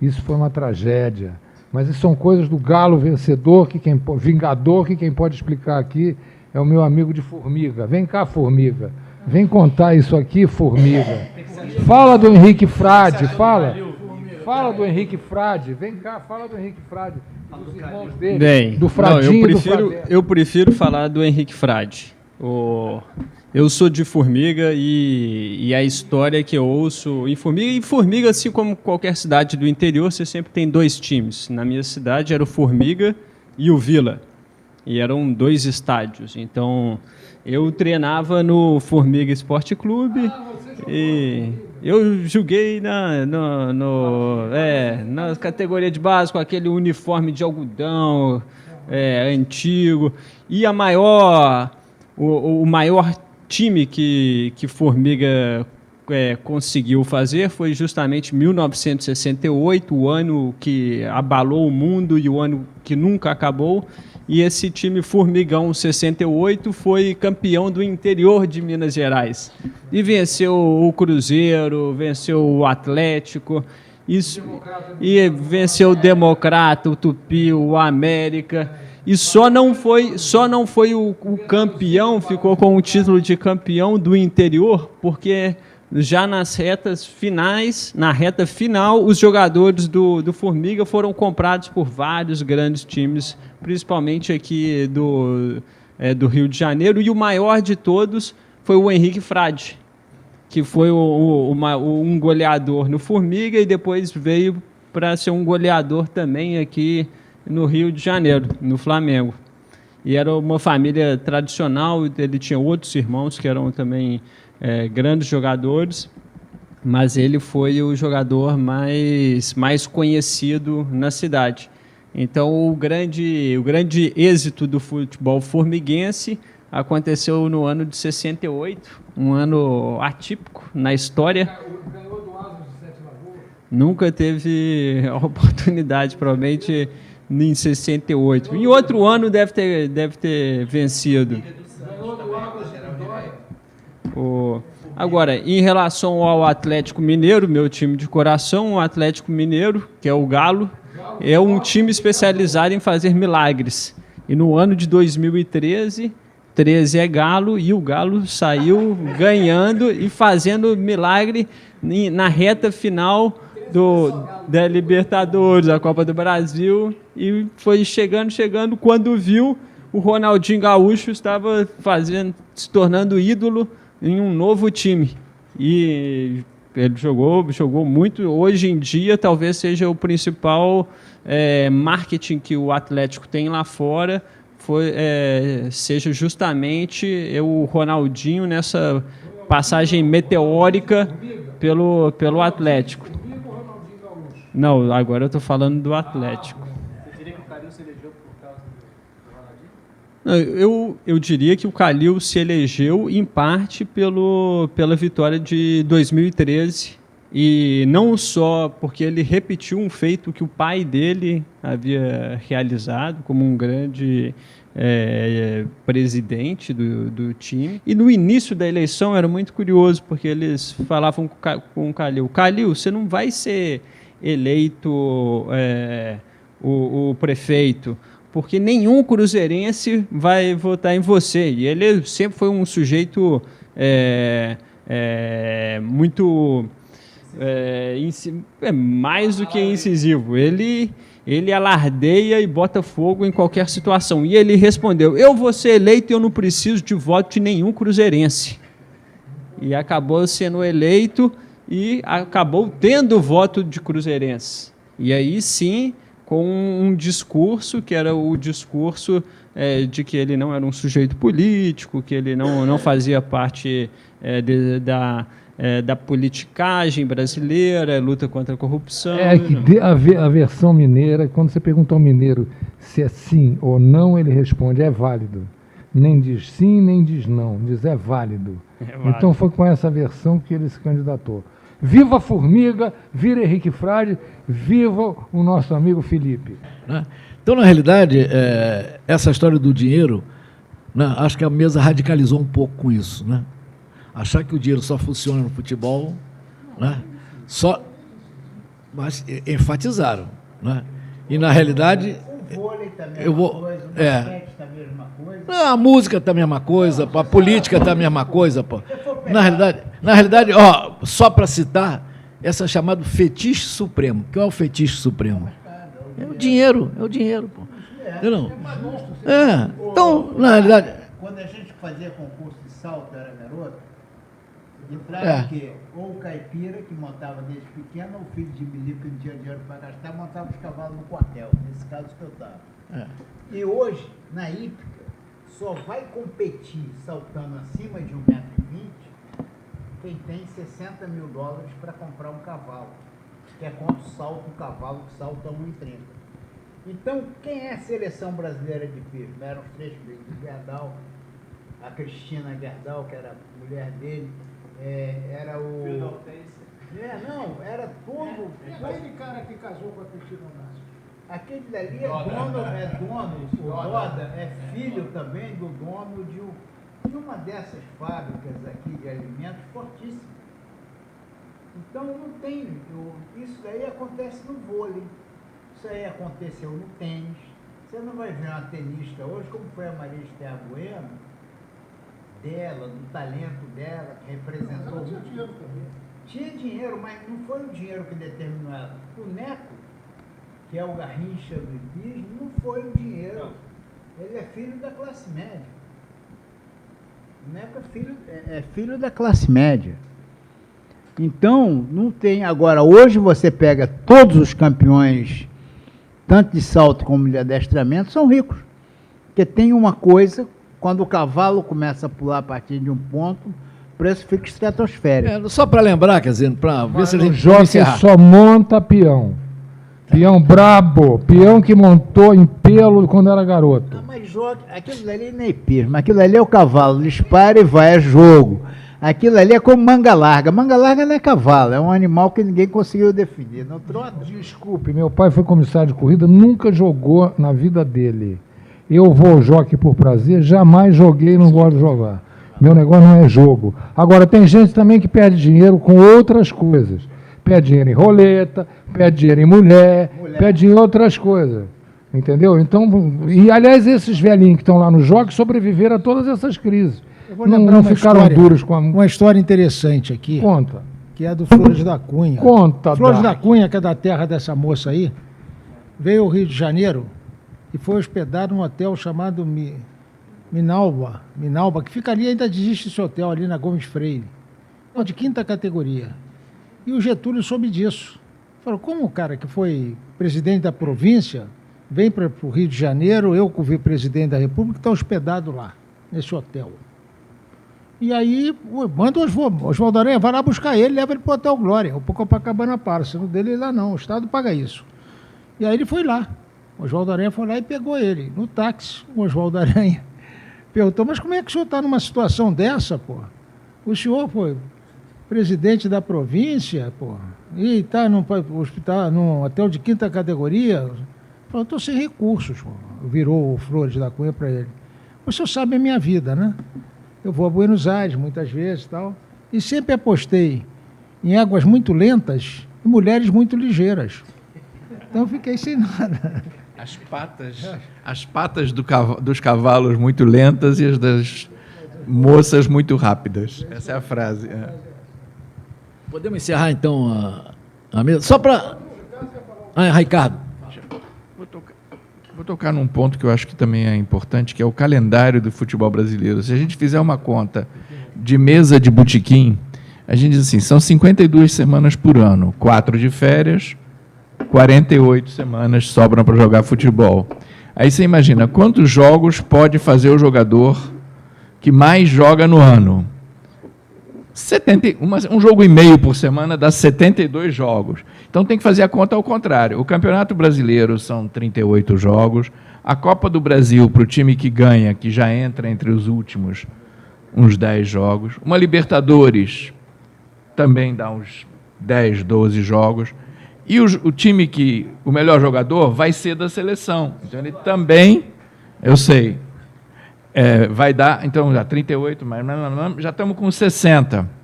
Isso foi uma tragédia. Mas isso são coisas do galo vencedor, vingador, que quem pode explicar aqui é o meu amigo de Formiga. Vem cá, Formiga. Vem contar isso aqui, Formiga. Fala do Henrique Frade, fala. Fala do Henrique Frade. Vem cá, fala do Henrique Frade. Dos irmãos dele, Bem, do Fradinho e do Fradé. eu prefiro falar do Henrique Frade. Eu sou de Formiga e a história que eu ouço em Formiga, assim como qualquer cidade do interior, você sempre tem dois times. Na minha cidade era o Formiga e o Vila, e eram dois estádios. Então, eu treinava no Formiga Esporte Clube e eu joguei na categoria de base com aquele uniforme de algodão antigo. E o maior time que Formiga conseguiu fazer foi justamente 1968, o ano que abalou o mundo e o ano que nunca acabou. E esse time Formigão 68 foi campeão do interior de Minas Gerais. E venceu o Cruzeiro, venceu o Atlético, e venceu o Democrata, o Tupi, o América. E só não foi o campeão, ficou com o título de campeão do interior, porque já nas retas finais, na reta final, os jogadores do Formiga foram comprados por vários grandes times, principalmente aqui do Rio de Janeiro, e o maior de todos foi o Henrique Frade, que foi um goleador no Formiga e depois veio para ser um goleador também aqui no Rio de Janeiro, no Flamengo. E era uma família tradicional, ele tinha outros irmãos que eram também grandes jogadores, mas ele foi o jogador mais conhecido na cidade. Então, o grande êxito do futebol formiguense aconteceu no ano de 68, um ano atípico na história. Ganhou do Asas de Sete Lagoas? Nunca teve a oportunidade, provavelmente, em 68. Em outro ano deve ter vencido. Agora, em relação ao Atlético Mineiro, meu time de coração, o Atlético Mineiro, que é o Galo, é um time especializado em fazer milagres. E no ano de 2013, 13 é Galo, e o Galo saiu ganhando e fazendo milagre na reta final da Libertadores, da Copa do Brasil, e foi chegando, quando viu, o Ronaldinho Gaúcho estava se tornando ídolo em um novo time. E ele jogou muito. Hoje em dia, talvez seja o principal marketing que o Atlético tem lá fora, seja justamente o Ronaldinho nessa passagem meteórica pelo Atlético. Não, agora eu estou falando do Atlético. Você diria que o Calil se elegeu por causa do Ronaldinho? Eu diria que o Calil se elegeu, em parte, pela vitória de 2013 e não só porque ele repetiu um feito que o pai dele havia realizado como um grande presidente do time. E no início da eleição era muito curioso, porque eles falavam com o Calil: Calil, você não vai ser eleito o prefeito, porque nenhum cruzeirense vai votar em você. E ele sempre foi um sujeito muito... mais do que incisivo. Ele alardeia e bota fogo em qualquer situação. E ele respondeu: eu vou ser eleito e eu não preciso de voto de nenhum cruzeirense. E acabou sendo eleito e acabou tendo voto de cruzeirense. E aí sim, com um discurso que era o discurso de que ele não era um sujeito político, que ele não fazia parte da politicagem brasileira, luta contra a corrupção. A versão mineira, quando você pergunta ao mineiro se é sim ou não, ele responde: é válido. Nem diz sim, nem diz não, diz é válido. Então foi com essa versão que ele se candidatou. Viva a Formiga, viva Henrique Frade, viva o nosso amigo Felipe. Então, na realidade, essa história do dinheiro, né, acho que a mesa radicalizou um pouco com isso, né? Achar que o dinheiro só funciona no futebol, né? Mas enfatizaram, né? E na realidade, O vôlei também eu vou, coisa, o basquete também é a mesma coisa. a música está a mesma coisa, a política está a mesma coisa, pô. Na realidade, ó, só para citar, essa chamada fetiche supremo. O que é o fetiche supremo? É o dinheiro, pô. Entendeu? Então, na realidade, Quando a gente fazia concurso de salto, era garoto, entrava o quê? Ou o caipira, que montava desde pequeno, ou o filho de milico que não tinha dinheiro para gastar, montava os cavalos no quartel, nesse caso que eu estava. E hoje, na hípica, só vai competir saltando acima de 1,20 m quem tem $60 mil para comprar um cavalo, que é quanto salta um cavalo que salta 1,30 m. Então, quem é a seleção brasileira de pismo? Eram os 3 filhos de Gerdau, a Cristina Gerdau, que era a mulher dele, era o... era tudo... Aquele cara que casou com a Cristina Onassis. Aquele dali dono, o Doda é filho também do dono de uma dessas fábricas aqui de alimentos fortíssimas. Então não tem, isso daí acontece no vôlei, isso aí aconteceu no tênis. Você não vai ver uma tenista hoje, como foi a Maria Esther Bueno, dela, do talento dela, que representou... Ela tinha dinheiro também. Tinha dinheiro, mas não foi o dinheiro que determinou ela. O Neco, que é o Garrincha do hipismo, não foi o dinheiro. Ele é filho da classe média. O Neco é filho da classe média. Então, não tem... Agora, hoje você pega todos os campeões, tanto de salto como de adestramento, são ricos. Porque tem uma coisa, quando o cavalo começa a pular a partir de um ponto, o preço fica estratosférico. só para lembrar, quer dizer, para ver se a O gente Jockey encerrar. só monta peão. Peão brabo, peão que montou em pelo quando era garoto. Ah, mas joga, aquilo ali não é hipismo, aquilo ali é o cavalo, dispara e vai, é jogo. Aquilo ali é como manga larga. Manga larga não é cavalo, é um animal que ninguém conseguiu definir. Não trota? Desculpe, meu pai foi comissário de corrida, nunca jogou na vida dele. Eu vou ao jockey por prazer, jamais joguei e não gosto de jogar. Meu negócio não é jogo. Agora, tem gente também que perde dinheiro com outras coisas. Perde dinheiro em roleta, perde dinheiro em mulher. Perde dinheiro em outras coisas. Entendeu? Então, e aliás, esses velhinhos que estão lá no jogo sobreviveram a todas essas crises. Eu vou lembrar uma ficaram história, duros com a... uma história interessante aqui, Conta. que é a do Flores da Cunha. Conta, Flores Dark. da Cunha, que é da terra dessa moça aí, veio ao Rio de Janeiro e foi hospedado num hotel chamado Minalba, que fica ali, ainda existe esse hotel ali na Gomes Freire, de 5ª categoria. E o Getúlio soube disso. Falou: como o cara que foi presidente da província vem para o Rio de Janeiro, eu que fui presidente da República, está hospedado lá, nesse hotel. E aí, manda o Oswaldo Aranha, vai lá buscar ele, leva ele para o Hotel Glória, ou para o Copacabana Palace. No dele lá não, o Estado paga isso. E aí ele foi lá. O Oswaldo Aranha foi lá e pegou ele. No táxi, o Oswaldo Aranha perguntou: mas como é que o senhor está numa situação dessa, pô? O senhor foi presidente da província, pô, e está num hospital, num hotel de 5ª categoria. Falou, estou sem recursos, pô. Virou o Flores da Cunha para ele. O senhor sabe a minha vida, né? Eu vou a Buenos Aires muitas vezes e tal, e sempre apostei em águas muito lentas e mulheres muito ligeiras. Então eu fiquei sem nada. As patas dos cavalos muito lentas e as das moças muito rápidas. Essa é a frase. É. Podemos encerrar, então, a mesa? Só para... Ricardo. Vou tocar num ponto que eu acho que também é importante, que é o calendário do futebol brasileiro. Se a gente fizer uma conta de mesa de botequim, a gente diz assim, são 52 semanas por ano, 4 de férias, 48 semanas sobram para jogar futebol. Aí você imagina, quantos jogos pode fazer o jogador que mais joga no ano? Um jogo e meio por semana dá 72 jogos. Então tem que fazer a conta ao contrário. O Campeonato Brasileiro são 38 jogos. A Copa do Brasil, para o time que ganha, que já entra entre os últimos, uns 10 jogos. Uma Libertadores também dá uns 10, 12 jogos. E o time que o melhor jogador vai ser da seleção. Então ele também, eu sei, vai dar, então já 38, mas já estamos com 60.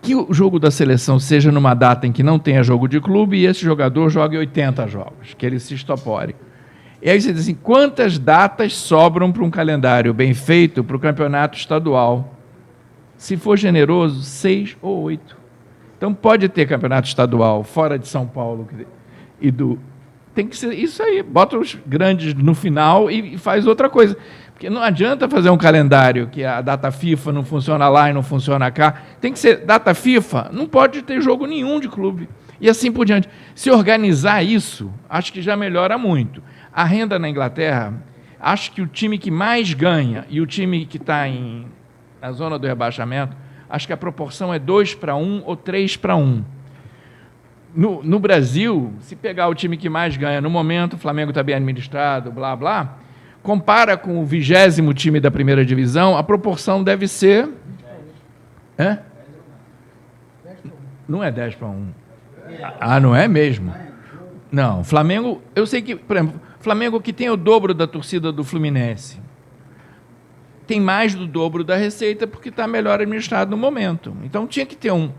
Que o jogo da seleção seja numa data em que não tenha jogo de clube e esse jogador jogue 80 jogos, que ele se estopore. E aí você diz assim, quantas datas sobram para um calendário bem feito para o campeonato estadual? Se for generoso, 6 ou 8. Então pode ter campeonato estadual fora de São Paulo e tem que ser isso aí, bota os grandes no final e faz outra coisa. Porque não adianta fazer um calendário que a data FIFA não funciona lá e não funciona cá. Tem que ser data FIFA, não pode ter jogo nenhum de clube. E assim por diante. Se organizar isso, acho que já melhora muito. A renda na Inglaterra, acho que o time que mais ganha e o time que está na zona do rebaixamento, acho que a proporção é 2-1 ou 3-1. No Brasil, se pegar o time que mais ganha no momento, o Flamengo está bem administrado, blá, blá, compara com o 20º time da primeira divisão, a proporção deve ser... Não é 10-1. Não é mesmo? Não, Flamengo... Eu sei que, por exemplo, Flamengo que tem o dobro da torcida do Fluminense, tem mais do dobro da receita porque está melhor administrado no momento. Então tinha que ter um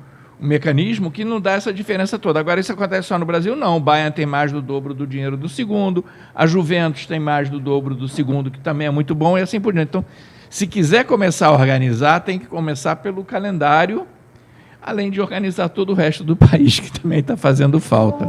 mecanismo que não dá essa diferença toda. Agora, isso acontece só no Brasil? Não. O Bayern tem mais do dobro do dinheiro do segundo, a Juventus tem mais do dobro do segundo, que também é muito bom, e assim por diante. Então, se quiser começar a organizar, tem que começar pelo calendário, além de organizar todo o resto do país, que também está fazendo falta.